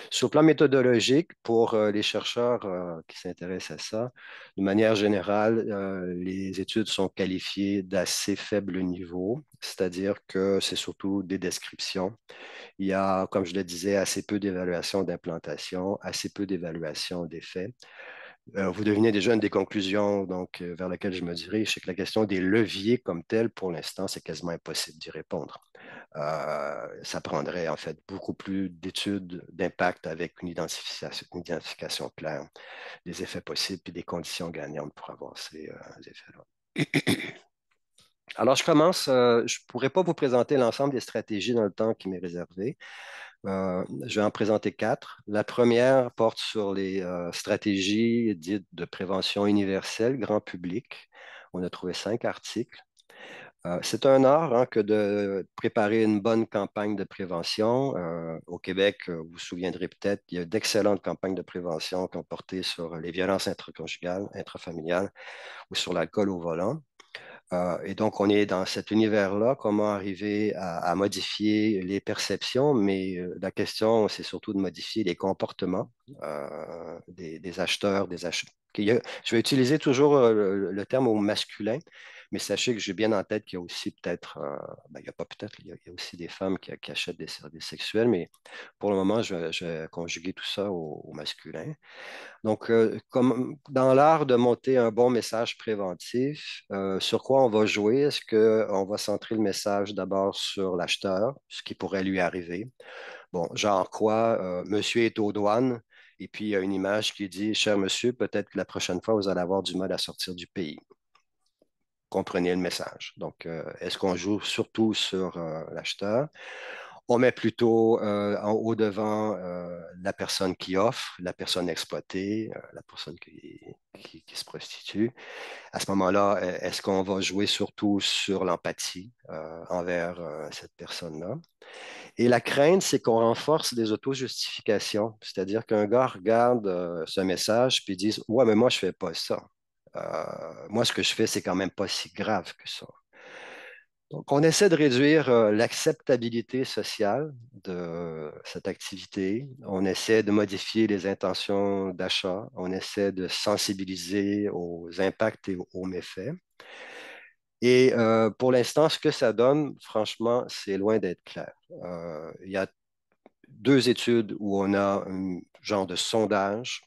Sur le plan méthodologique, pour les chercheurs qui s'intéressent à ça, de manière générale, les études sont qualifiées d'assez faible niveau, c'est-à-dire que c'est surtout des descriptions. Il y a, comme je le disais, assez peu d'évaluation d'implantation, assez peu d'évaluation d'effets. Vous devinez déjà une des conclusions donc, vers laquelle je me dirige, c'est que la question des leviers comme tels, pour l'instant, c'est quasiment impossible d'y répondre. Ça prendrait en fait beaucoup plus d'études d'impact avec une identification claire des effets possibles et des conditions gagnantes pour avoir ces effets-là. Alors, je commence. Je ne pourrais pas vous présenter l'ensemble des stratégies dans le temps qui m'est réservé. Je vais en présenter 4. La première porte sur les stratégies dites de prévention universelle, grand public. On a trouvé 5 articles. C'est un art hein, que de préparer une bonne campagne de prévention. Au Québec, vous vous souviendrez peut-être, il y a d'excellentes campagnes de prévention qui ont porté sur les violences intraconjugales, intrafamiliales ou sur l'alcool au volant. Et donc, on est dans cet univers-là, comment arriver à modifier les perceptions, mais la question, c'est surtout de modifier les comportements des acheteurs, des acheteurs. Je vais utiliser toujours le terme au masculin, mais sachez que j'ai bien en tête qu'il y a aussi peut-être, ben, il y a pas peut-être, il y a aussi des femmes qui achètent des services sexuels, mais pour le moment, je vais conjuguer tout ça au masculin. Donc, comme dans l'art de monter un bon message préventif, sur quoi on va jouer? Est-ce qu'on va centrer le message d'abord sur l'acheteur, ce qui pourrait lui arriver? Bon, genre quoi? Monsieur est aux douanes, et puis il y a une image qui dit, cher monsieur, peut-être que la prochaine fois, vous allez avoir du mal à sortir du pays. Comprenez le message. Donc, est-ce qu'on joue surtout sur l'acheteur? On met plutôt au devant la personne qui offre, la personne exploitée, la personne qui se prostitue. À ce moment-là, est-ce qu'on va jouer surtout sur l'empathie envers cette personne-là? Et la crainte, c'est qu'on renforce des auto-justifications. C'est-à-dire qu'un gars regarde ce message puis dit, ouais, mais moi, je ne fais pas ça. Moi, ce que je fais, c'est quand même pas si grave que ça. Donc, on essaie de réduire l'acceptabilité sociale de cette activité. On essaie de modifier les intentions d'achat. On essaie de sensibiliser aux impacts et aux méfaits. Et pour l'instant, ce que ça donne, franchement, c'est loin d'être clair. Il y a 2 études où on a un genre de sondage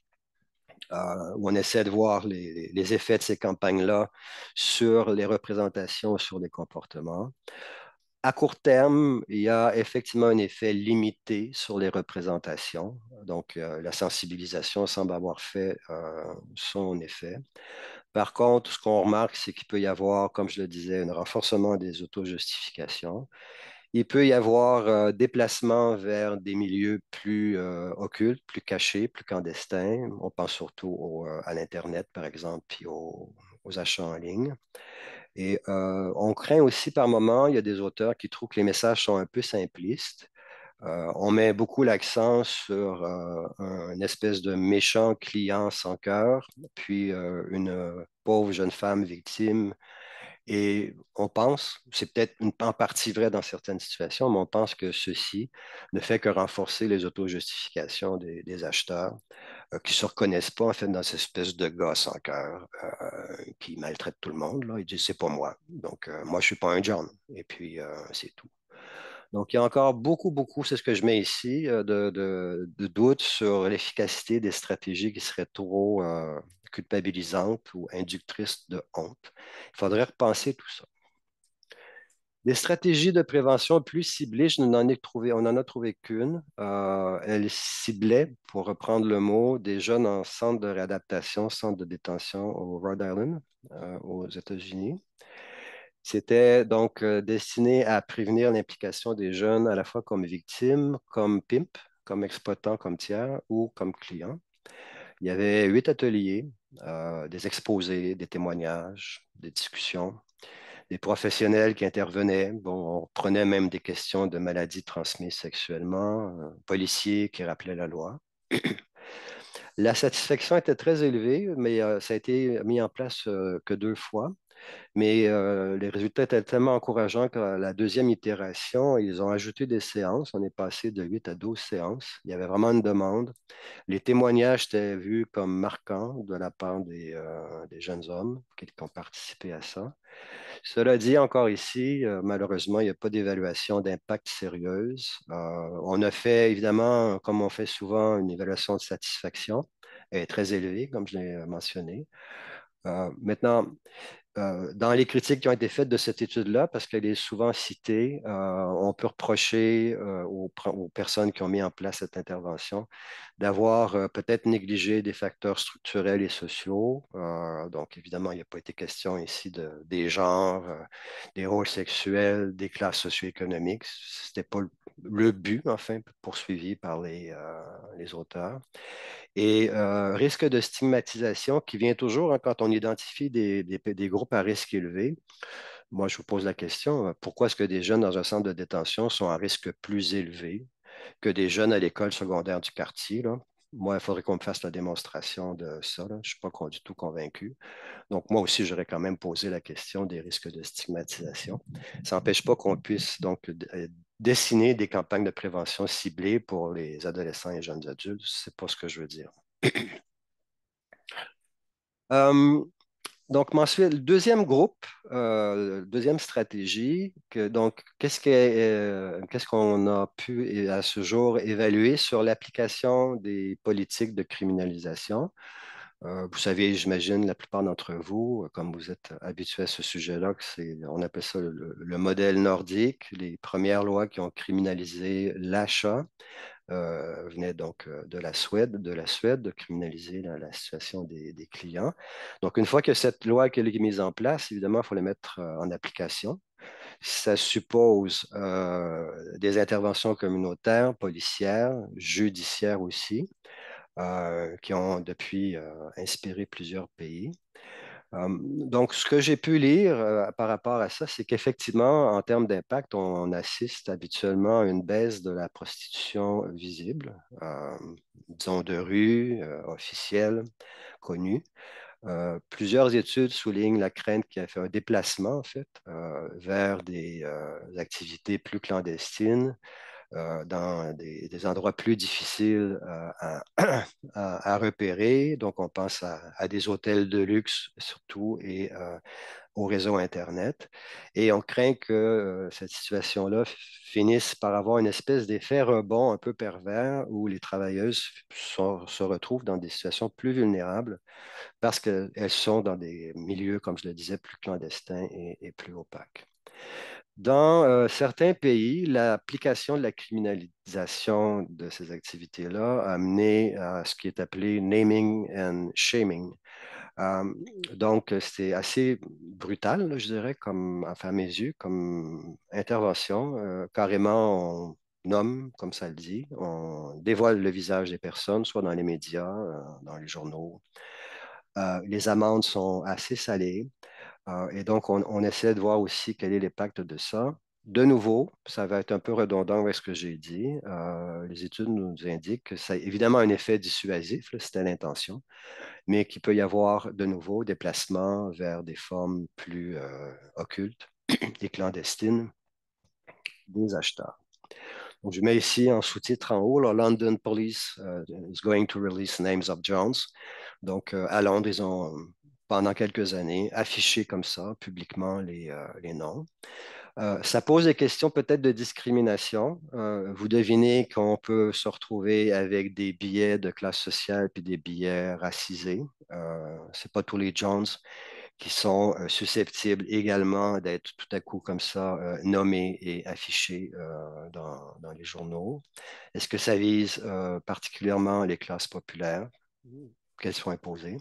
où on essaie de voir les effets de ces campagnes-là sur les représentations, sur les comportements. À court terme, il y a effectivement un effet limité sur les représentations. Donc, la sensibilisation semble avoir fait son effet. Par contre, ce qu'on remarque, c'est qu'il peut y avoir, comme je le disais, un renforcement des auto-justifications. Il peut y avoir déplacement vers des milieux plus occultes, plus cachés, plus clandestins. On pense surtout à l'Internet, par exemple, puis aux achats en ligne. Et on craint aussi par moment, il y a des auteurs qui trouvent que les messages sont un peu simplistes. On met beaucoup l'accent sur une espèce de méchant client sans cœur, puis une pauvre jeune femme victime Et on pense, c'est peut-être en partie vrai dans certaines situations, mais on pense que ceci ne fait que renforcer les auto-justifications des acheteurs qui ne se reconnaissent pas en fait dans cette espèce de gars sans cœur qui maltraite tout le monde. Là. Ils disent c'est pas moi. Donc, moi, je ne suis pas un John. Et puis, c'est tout. Donc, il y a encore beaucoup, c'est ce que je mets ici, de doutes sur l'efficacité des stratégies qui seraient trop culpabilisantes ou inductrices de honte. Il faudrait repenser tout ça. Des stratégies de prévention plus ciblées, on n'en a trouvé qu'une. Elle ciblait, pour reprendre le mot, des jeunes en centre de réadaptation, centre de détention au Rhode Island, aux États-Unis. C'était donc destiné à prévenir l'implication des jeunes à la fois comme victimes, comme pimp, comme exploitants, comme tiers ou comme clients. Il y avait 8 ateliers, des exposés, des témoignages, des discussions, des professionnels qui intervenaient. Bon, on prenait même des questions de maladies transmises sexuellement, policiers qui rappelaient la loi. La satisfaction était très élevée, mais ça a été mis en place que 2 fois. Mais les résultats étaient tellement encourageants qu'à la deuxième itération, ils ont ajouté des séances. On est passé de 8 à 12 séances. Il y avait vraiment une demande. Les témoignages étaient vus comme marquants de la part des jeunes hommes qui ont participé à ça. Cela dit, encore ici, malheureusement, il n'y a pas d'évaluation d'impact sérieuse. On a fait, évidemment, comme on fait souvent, une évaluation de satisfaction. Elle est très élevée, comme je l'ai mentionné. Maintenant, dans les critiques qui ont été faites de cette étude-là, parce qu'elle est souvent citée, on peut reprocher aux personnes qui ont mis en place cette intervention d'avoir peut-être négligé des facteurs structurels et sociaux. Donc, évidemment, il n'y a pas été question ici des genres, des rôles sexuels, des classes socio-économiques. Ce n'était pas le but, enfin, poursuivi par les auteurs. Et risque de stigmatisation qui vient toujours quand on identifie des groupes à risque élevé. Moi, je vous pose la question, pourquoi est-ce que des jeunes dans un centre de détention sont à risque plus élevé que des jeunes à l'école secondaire du quartier, là? Moi, il faudrait qu'on me fasse la démonstration de ça, là. Je ne suis pas du tout convaincu. Donc, moi aussi, j'aurais quand même posé la question des risques de stigmatisation. Ça n'empêche pas qu'on puisse donc dessiner des campagnes de prévention ciblées pour les adolescents et jeunes adultes. Ce n'est pas ce que je veux dire. Euh, donc, ensuite, le deuxième groupe, deuxième stratégie, donc, qu'est-ce qu'on a pu à ce jour évaluer sur l'application des politiques de criminalisation? Vous savez, j'imagine, la plupart d'entre vous, comme vous êtes habitués à ce sujet-là, on appelle ça le modèle nordique, les premières lois qui ont criminalisé l'achat venait donc de la Suède, de criminaliser la situation des clients. Donc, une fois que cette loi est mise en place, évidemment, il faut la mettre en application. Ça suppose des interventions communautaires, policières, judiciaires aussi, qui ont depuis inspiré plusieurs pays. Donc, ce que j'ai pu lire par rapport à ça, c'est qu'effectivement, en termes d'impact, on assiste habituellement à une baisse de la prostitution visible, disons de rue, officielle, connue. Plusieurs études soulignent la crainte qu'il y a fait un déplacement, en fait, vers des activités plus clandestines, dans des endroits plus difficiles à repérer. Donc, on pense à des hôtels de luxe surtout et au réseau Internet. Et on craint que cette situation-là finisse par avoir une espèce d'effet rebond un peu pervers où les travailleuses se retrouvent dans des situations plus vulnérables parce qu'elles sont dans des milieux, comme je le disais, plus clandestins et plus opaques. Dans certains pays, l'application de la criminalisation de ces activités-là a amené à ce qui est appelé naming and shaming. Euh, donc, c'est assez brutal, là, je dirais, enfin, à mes yeux, comme intervention. Carrément, on nomme, comme ça le dit, on dévoile le visage des personnes, soit dans les médias, dans les journaux. Les amendes sont assez salées. Et donc, on essaie de voir aussi quel est l'impact de ça. De nouveau, ça va être un peu redondant avec ce que j'ai dit. Les études nous indiquent que ça a évidemment un effet dissuasif, là, c'était l'intention, mais qu'il peut y avoir de nouveau des placements vers des formes plus occultes et clandestines des acheteurs. Donc, je mets ici en sous-titre en haut, là, London Police is going to release names of Jones. Donc, à Londres, ils ont, pendant quelques années, affiché comme ça publiquement les noms. Ça pose des questions peut-être de discrimination. Vous devinez qu'on peut se retrouver avec des billets de classe sociale puis des billets racisés. Ce n'est pas tous les Jones qui sont susceptibles également d'être tout à coup comme ça nommés et affichés dans les journaux. Est-ce que ça vise particulièrement les classes populaires qu'elles sont imposées?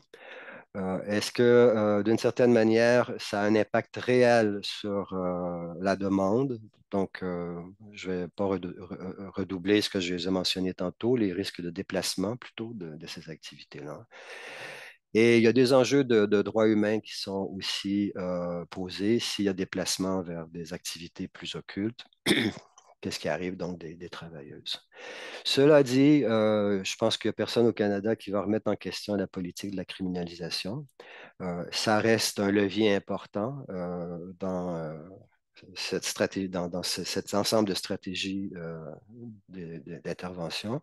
Est-ce que, d'une certaine manière, ça a un impact réel sur la demande? Donc, je ne vais pas redoubler ce que je vous ai mentionné tantôt, les risques de déplacement plutôt de ces activités-là. Et il y a des enjeux de droits humains qui sont aussi posés s'il y a des placements vers des activités plus occultes. Qu'est-ce qui arrive donc des travailleuses? Cela dit, je pense qu'il n'y a personne au Canada qui va remettre en question la politique de la criminalisation. Ça reste un levier important dans cette stratégie, dans cet ensemble de stratégies d'intervention.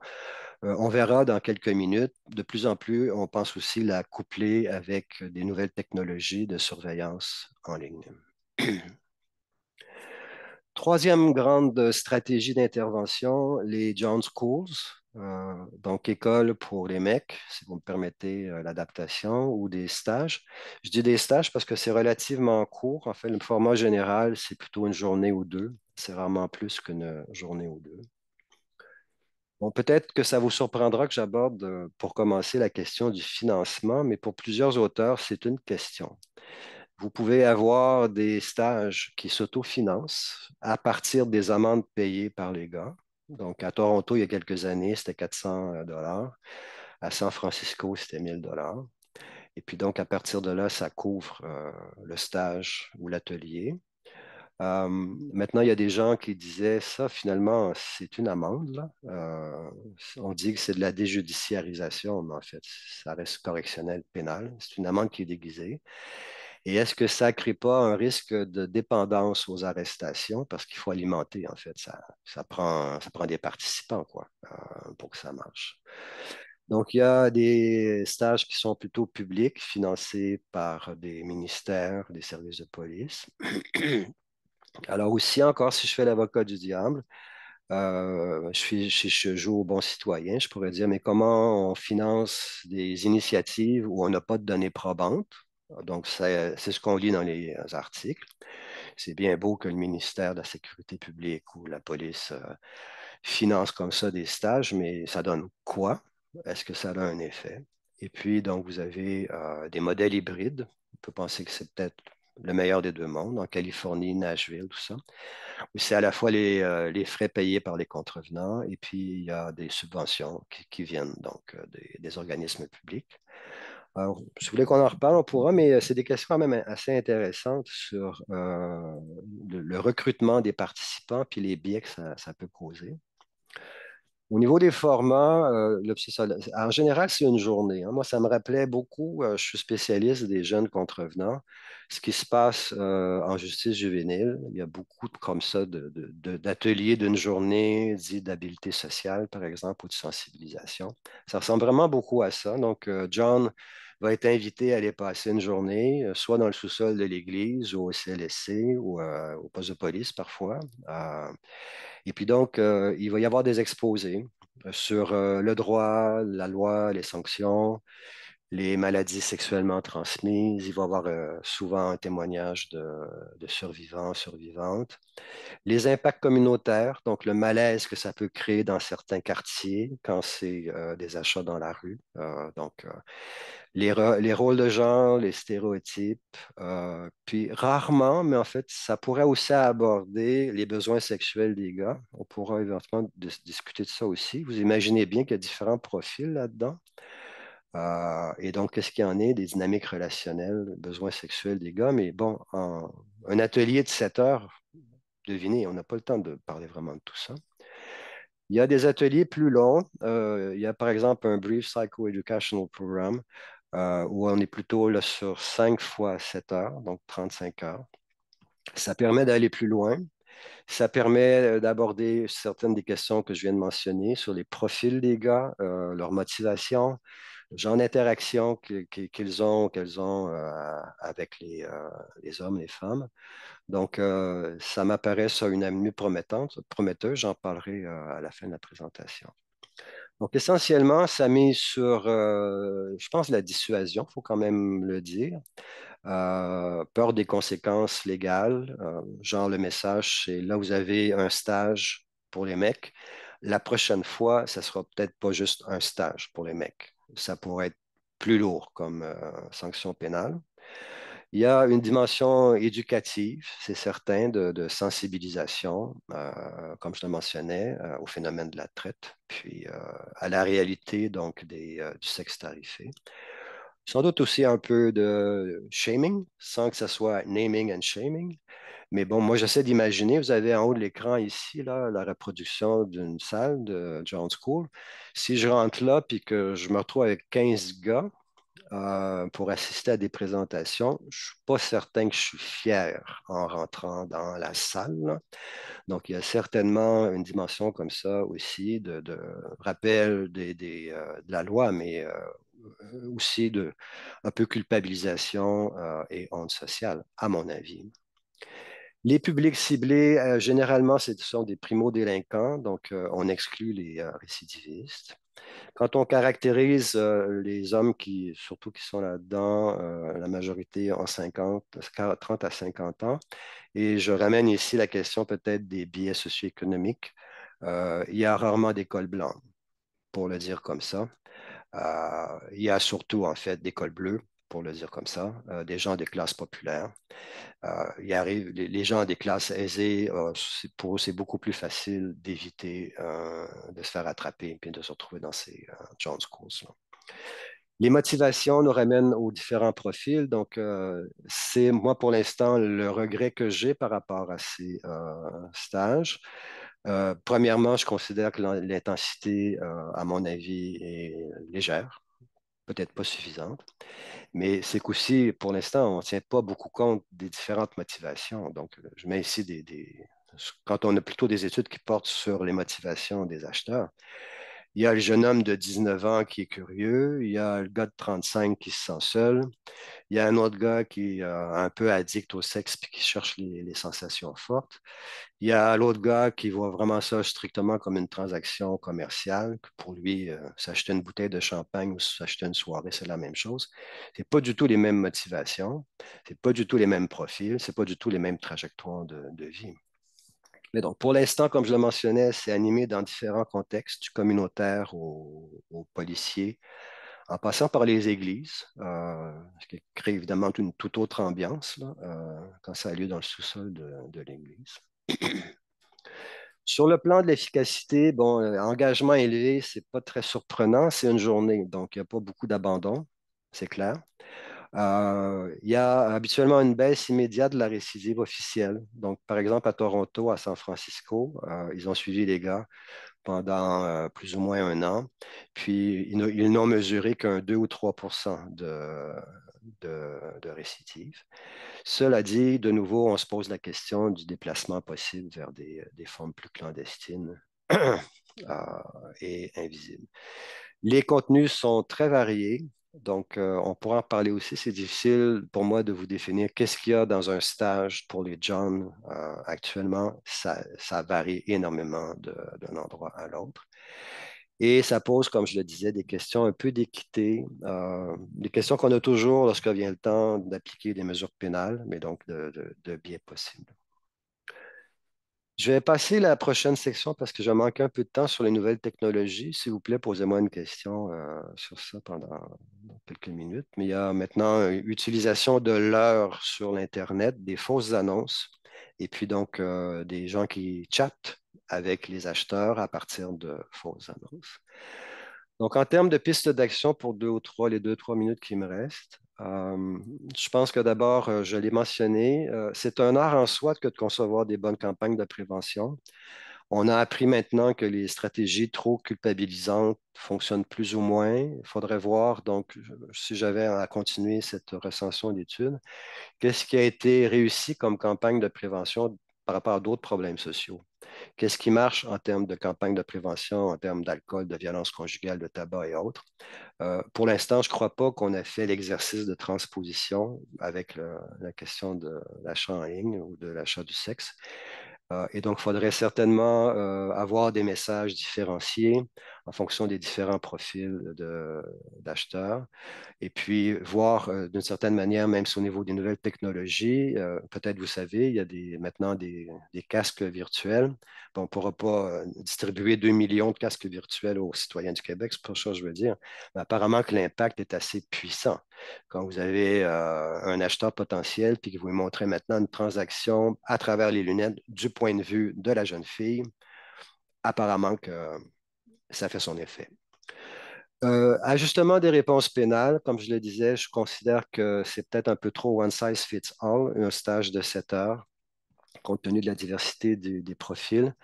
On verra dans quelques minutes, de plus en plus, on pense aussi la coupler avec des nouvelles technologies de surveillance en ligne. Troisième grande stratégie d'intervention, les John Schools, donc école pour les mecs, si vous me permettez l'adaptation, ou des stages. Je dis des stages parce que c'est relativement court. En fait, le format général, c'est plutôt une journée ou deux. C'est rarement plus qu'une journée ou deux. Bon, peut-être que ça vous surprendra que j'aborde pour commencer la question du financement, mais pour plusieurs auteurs, c'est une question. Vous pouvez avoir des stages qui s'autofinancent à partir des amendes payées par les gars. Donc, à Toronto, il y a quelques années, c'était 400 dollars. À San Francisco, c'était 1000 dollars. Et puis, donc, à partir de là, ça couvre le stage ou l'atelier. Maintenant, il y a des gens qui disaient ça, finalement, c'est une amende, là. On dit que c'est de la déjudiciarisation, mais en fait, ça reste correctionnel pénal. C'est une amende qui est déguisée. Et est-ce que ça ne crée pas un risque de dépendance aux arrestations? Parce qu'il faut alimenter, en fait. Ça prend des participants, quoi, pour que ça marche. Donc, il y a des stages qui sont plutôt publics, financés par des ministères, des services de police. Alors aussi, encore, si je fais l'avocat du diable, je joue au bon citoyen, je pourrais dire, mais comment on finance des initiatives où on n'a pas de données probantes? Donc, c'est ce qu'on lit dans les articles. C'est bien beau que le ministère de la Sécurité publique ou la police finance comme ça des stages, mais ça donne quoi? Est-ce que ça a un effet? Et puis, donc, vous avez des modèles hybrides. On peut penser que c'est peut-être le meilleur des deux mondes, en Californie, Nashville, tout ça. C'est à la fois les frais payés par les contrevenants et puis il y a des subventions qui viennent donc des organismes publics. Alors, si vous voulez qu'on en reparle, on pourra, mais c'est des questions quand même assez intéressantes sur le recrutement des participants puis les biais que ça peut causer. Au niveau des formats, en général, c'est une journée, hein. Moi, ça me rappelait beaucoup, je suis spécialiste des jeunes contrevenants, ce qui se passe en justice juvénile. Il y a beaucoup comme ça d'ateliers d'une journée dits d'habileté sociale, par exemple, ou de sensibilisation. Ça ressemble vraiment beaucoup à ça. Donc, John va être invité à aller passer une journée, soit dans le sous-sol de l'église ou au CLSC ou au poste de police parfois. Et puis donc, il va y avoir des exposés sur le droit, la loi, les sanctions, les maladies sexuellement transmises. Il va y avoir souvent un témoignage de survivants, survivantes. Les impacts communautaires, donc le malaise que ça peut créer dans certains quartiers quand c'est des achats dans la rue. Les rôles de genre, les stéréotypes, puis rarement, mais en fait, ça pourrait aussi aborder les besoins sexuels des gars. On pourra éventuellement discuter de ça aussi. Vous imaginez bien qu'il y a différents profils là-dedans. Et donc, qu'est-ce qu'il y en est des dynamiques relationnelles, besoins sexuels des gars? Mais bon, un atelier de 7 heures, devinez, on n'a pas le temps de parler vraiment de tout ça. Il y a des ateliers plus longs. Il y a par exemple un Brief Psycho-Educational Program où on est plutôt là, sur 5 fois 7 heures, donc 35 heures. Ça permet d'aller plus loin. Ça permet d'aborder certaines des questions que je viens de mentionner sur les profils des gars, leur motivation, le genre d'interaction qu'ils ont, avec les hommes, les femmes. Donc, ça m'apparaît ça une avenue prometteuse. J'en parlerai à la fin de la présentation. Donc, essentiellement, ça mise sur, je pense, la dissuasion, il faut quand même le dire. Peur des conséquences légales, genre le message, c'est là vous avez un stage pour les mecs. La prochaine fois, ça sera peut-être pas juste un stage pour les mecs. Ça pourrait être plus lourd comme sanction pénale. Il y a une dimension éducative, c'est certain, de sensibilisation, comme je le mentionnais, au phénomène de la traite, puis à la réalité donc du sexe tarifé. Sans doute aussi un peu de shaming, sans que ce soit naming and shaming. Mais bon, moi, j'essaie d'imaginer, vous avez en haut de l'écran ici, là, la reproduction d'une salle de John School. Si je rentre là puis que je me retrouve avec 15 gars pour assister à des présentations, je ne suis pas certain que je suis fier en rentrant dans la salle, là. Donc, il y a certainement une dimension comme ça aussi de rappel de la loi, mais aussi de un peu culpabilisation et honte sociale, à mon avis. Les publics ciblés, généralement, ce sont des primo-délinquants, donc on exclut les récidivistes. Quand on caractérise les hommes surtout qui sont là-dedans, la majorité ont 30 à 50 ans, et je ramène ici la question peut-être des biais socio-économiques. Il y a rarement d'école blanche, pour le dire comme ça. Il y a surtout, en fait, des cols bleus, pour le dire comme ça, des gens des classes populaires. Il arrive, les gens des classes aisées, pour eux, c'est beaucoup plus facile d'éviter de se faire attraper et de se retrouver dans ces Jones Schools-là. Les motivations nous ramènent aux différents profils. Donc, c'est moi, pour l'instant, le regret que j'ai par rapport à ces stages. Premièrement, je considère que l'intensité, à mon avis, est légère, peut-être pas suffisante, mais c'est qu'aussi, pour l'instant, on ne tient pas beaucoup compte des différentes motivations. Donc, je mets ici quand on a plutôt des études qui portent sur les motivations des acheteurs, il y a le jeune homme de 19 ans qui est curieux, il y a le gars de 35 qui se sent seul, il y a un autre gars qui est un peu addict au sexe et qui cherche les sensations fortes. Il y a l'autre gars qui voit vraiment ça strictement comme une transaction commerciale, que pour lui, s'acheter une bouteille de champagne ou s'acheter une soirée, c'est la même chose. Ce n'est pas du tout les mêmes motivations, ce n'est pas du tout les mêmes profils, ce n'est pas du tout les mêmes trajectoires de vie. Mais donc, pour l'instant, comme je le mentionnais, c'est animé dans différents contextes, du communautaire au policier, en passant par les églises, ce qui crée évidemment une toute autre ambiance là, quand ça a lieu dans le sous-sol de l'église. Sur le plan de l'efficacité, bon, engagement élevé, c'est pas très surprenant, c'est une journée, donc il n'y a pas beaucoup d'abandon, c'est clair. Il y a habituellement une baisse immédiate de la récidive officielle. Donc, par exemple, à Toronto, à San Francisco, ils ont suivi les gars pendant plus ou moins un an, puis ils n'ont mesuré qu'un 2 ou 3 de récidive. Cela dit, de nouveau, on se pose la question du déplacement possible vers des formes plus clandestines et invisibles. Les contenus sont très variés, donc on pourra en parler aussi. C'est difficile pour moi de vous définir qu'est-ce qu'il y a dans un stage pour les John actuellement. Ça varie énormément d'un endroit à l'autre. Et ça pose, comme je le disais, des questions un peu d'équité, des questions qu'on a toujours lorsque vient le temps d'appliquer des mesures pénales, mais donc de biais possibles. Je vais passer la prochaine section parce que je manque un peu de temps sur les nouvelles technologies. S'il vous plaît, posez-moi une question sur ça pendant quelques minutes. Mais il y a maintenant utilisation de l'heure sur l'Internet, des fausses annonces, et puis donc des gens qui chattent avec les acheteurs à partir de fausses annonces. Donc, en termes de pistes d'action pour les 2 ou 3 minutes qui me restent, Je pense que d'abord, je l'ai mentionné, c'est un art en soi que de concevoir des bonnes campagnes de prévention. On a appris maintenant que les stratégies trop culpabilisantes fonctionnent plus ou moins. Il faudrait voir, donc, si j'avais à continuer cette recension d'études, qu'est-ce qui a été réussi comme campagne de prévention par rapport à d'autres problèmes sociaux? Qu'est-ce qui marche en termes de campagne de prévention, en termes d'alcool, de violence conjugale, de tabac et autres? Pour l'instant, je ne crois pas qu'on a fait l'exercice de transposition avec la question de l'achat en ligne ou de l'achat du sexe. Et donc, il faudrait certainement avoir des messages différenciés en fonction des différents profils d'acheteurs. Et puis, voir d'une certaine manière, même si au niveau des nouvelles technologies, peut-être vous savez, il y a maintenant des casques virtuels. Bon, on ne pourra pas distribuer 2 millions de casques virtuels aux citoyens du Québec, c'est pas ça que je veux dire. Mais apparemment que l'impact est assez puissant. Quand vous avez un acheteur potentiel, puis que vous lui montrez maintenant une transaction à travers les lunettes du point de vue de la jeune fille, apparemment que ça fait son effet. Ajustement des réponses pénales, comme je le disais, je considère que c'est peut-être un peu trop one size fits all, un stage de 7 heures, compte tenu de la diversité des profils.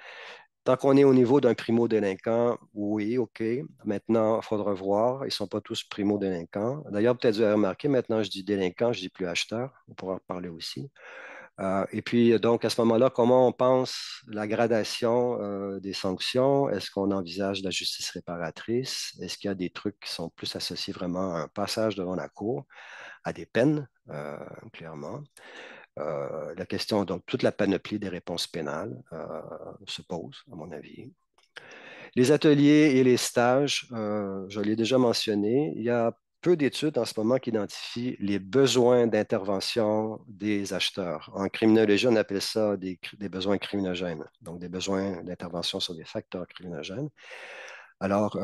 Tant qu'on est au niveau d'un primo-délinquant, oui, OK. Maintenant, il faudra voir. Ils ne sont pas tous primo-délinquants. D'ailleurs, peut-être vous avez remarqué, maintenant, je dis délinquant, je ne dis plus acheteur. On pourra en parler aussi. Et puis, donc, à ce moment-là, comment on pense la gradation des sanctions? Est-ce qu'on envisage la justice réparatrice? Est-ce qu'il y a des trucs qui sont plus associés vraiment à un passage devant la cour, à des peines, clairement? La question, donc, toute la panoplie des réponses pénales se pose, à mon avis. Les ateliers et les stages, je l'ai déjà mentionné, il y a peu d'études en ce moment qui identifient les besoins d'intervention des acheteurs. En criminologie, on appelle ça des besoins criminogènes, donc des besoins d'intervention sur des facteurs criminogènes. Alors,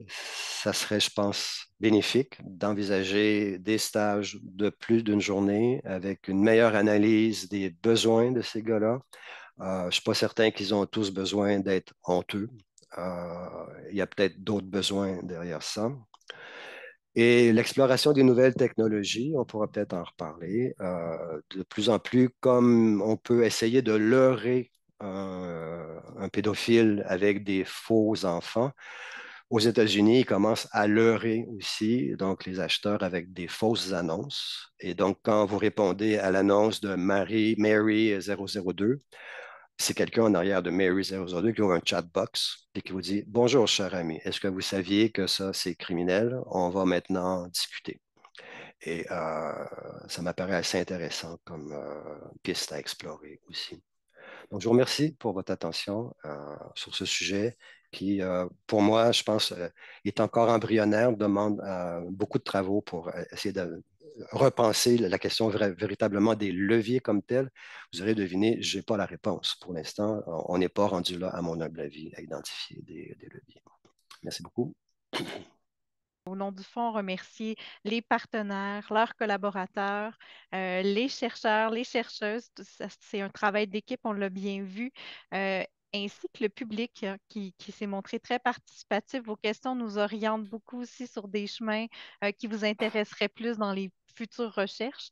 ça serait, je pense, bénéfique d'envisager des stages de plus d'une journée avec une meilleure analyse des besoins de ces gars-là. Je ne suis pas certain qu'ils ont tous besoin d'être honteux. Il y a peut-être d'autres besoins derrière ça. Et l'exploration des nouvelles technologies, on pourra peut-être en reparler. De plus en plus, comme on peut essayer de leurrer un pédophile avec des faux enfants, aux États-Unis, ils commencent à leurrer aussi, donc les acheteurs avec des fausses annonces. Et donc, quand vous répondez à l'annonce de Mary 002, c'est quelqu'un en arrière de Mary 002 qui ouvre un chat box et qui vous dit: Bonjour, cher ami, est-ce que vous saviez que ça, c'est criminel? On va maintenant discuter. Et ça m'apparaît assez intéressant comme piste à explorer aussi. Donc, je vous remercie pour votre attention sur ce sujet qui, pour moi, je pense, est encore embryonnaire, demande beaucoup de travaux pour essayer de repenser la question véritablement des leviers comme tels. Vous aurez deviné, je n'ai pas la réponse. Pour l'instant, on n'est pas rendu là, à mon humble avis, à identifier des leviers. Merci beaucoup. Au nom du fonds, remercier les partenaires, leurs collaborateurs, les chercheurs, les chercheuses. C'est un travail d'équipe, on l'a bien vu, ainsi que le public qui s'est montré très participatif. Vos questions nous orientent beaucoup aussi sur des chemins qui vous intéresseraient plus dans les futures recherches.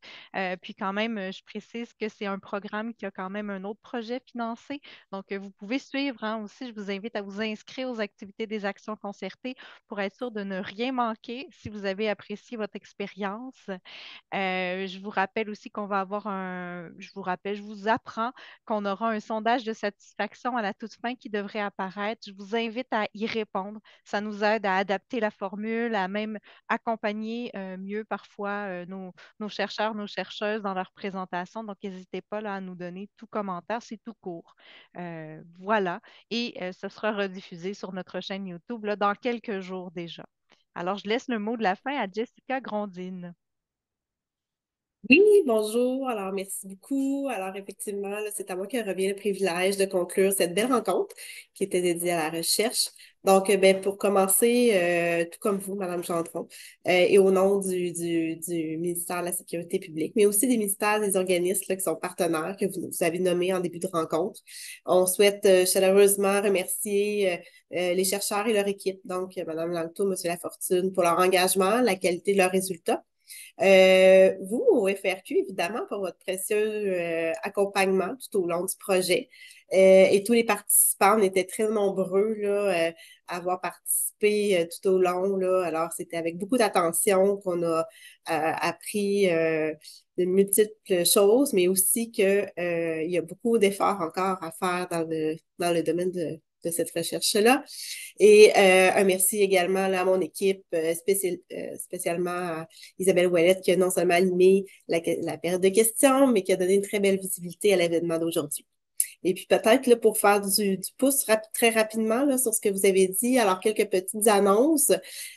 Puis quand même, je précise que c'est un programme qui a quand même un autre projet financé. Donc, vous pouvez suivre aussi. Je vous invite à vous inscrire aux activités des actions concertées pour être sûr de ne rien manquer si vous avez apprécié votre expérience. Je vous rappelle aussi qu'on va avoir je vous apprends qu'on aura un sondage de satisfaction à la toute fin qui devrait apparaître. Je vous invite à y répondre. Ça nous aide à adapter la formule, à même accompagner mieux parfois nos chercheurs, nos chercheuses dans leur présentation. Donc, n'hésitez pas là, à nous donner tout commentaire, c'est tout court. Voilà. Et ce sera rediffusé sur notre chaîne YouTube là, dans quelques jours déjà. Alors, je laisse le mot de la fin à Jessica Grondine. Oui, bonjour. Alors, merci beaucoup. Alors, effectivement, là, c'est à moi que revient le privilège de conclure cette belle rencontre qui était dédiée à la recherche. Donc, ben, pour commencer, tout comme vous, Madame Gendron, et au nom du ministère de la Sécurité publique, mais aussi des ministères, des organismes là, qui sont partenaires, que vous avez nommés en début de rencontre, on souhaite chaleureusement remercier les chercheurs et leur équipe, donc Madame Langto, Monsieur Lafortune, pour leur engagement, la qualité de leurs résultats Vous, au FRQ, évidemment, pour votre précieux accompagnement tout au long du projet. Et tous les participants, on était très nombreux là, à avoir participé tout au long. Là. Alors, c'était avec beaucoup d'attention qu'on a appris de multiples choses, mais aussi qu'il y a beaucoup d'efforts encore à faire dans le domaine de cette recherche-là. Et un merci également là, à mon équipe, spécialement à Isabelle Ouellette, qui a non seulement animé la période de questions, mais qui a donné une très belle visibilité à l'événement d'aujourd'hui. Et puis peut-être là, pour faire du pouce très rapidement là, sur ce que vous avez dit, alors quelques petites annonces.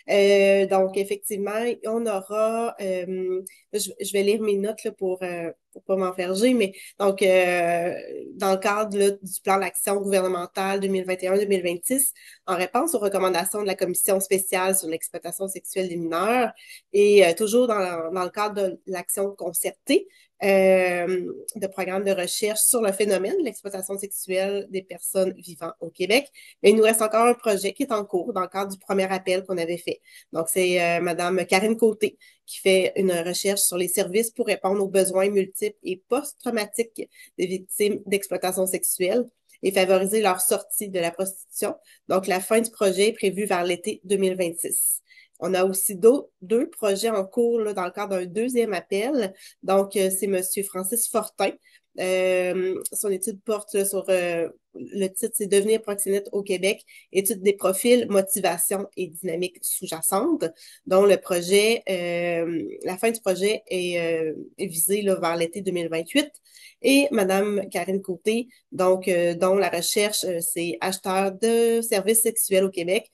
Donc effectivement, on aura, je vais lire mes notes là, pour pas m'enferger, mais donc dans le cadre là, du plan d'action gouvernemental 2021-2026, en réponse aux recommandations de la Commission spéciale sur l'exploitation sexuelle des mineurs et toujours dans le cadre de l'action concertée, de programmes de recherche sur le phénomène de l'exploitation sexuelle des personnes vivant au Québec. Mais il nous reste encore un projet qui est en cours dans le cadre du premier appel qu'on avait fait. Donc, c'est Madame Karine Côté qui fait une recherche sur les services pour répondre aux besoins multiples et post-traumatiques des victimes d'exploitation sexuelle et favoriser leur sortie de la prostitution. Donc, la fin du projet est prévue vers l'été 2026. On a aussi deux projets en cours là, dans le cadre d'un deuxième appel. Donc, c'est M. Francis Fortin. Son étude porte là, sur le titre, c'est Devenir proxénète au Québec, étude des profils, motivation et dynamique sous-jacente, dont le projet, la fin du projet est visée là, vers l'été 2028. Et Madame Karine Côté, donc, dont la recherche, c'est acheteur de services sexuels au Québec.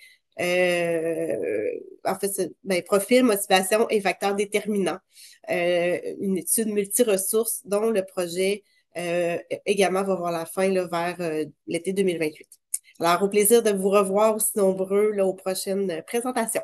En fait, profil, motivation et facteurs déterminants. Une étude multi-ressources dont le projet également va voir la fin là, vers l'été 2028. Alors, au plaisir de vous revoir aussi nombreux là, aux prochaines présentations.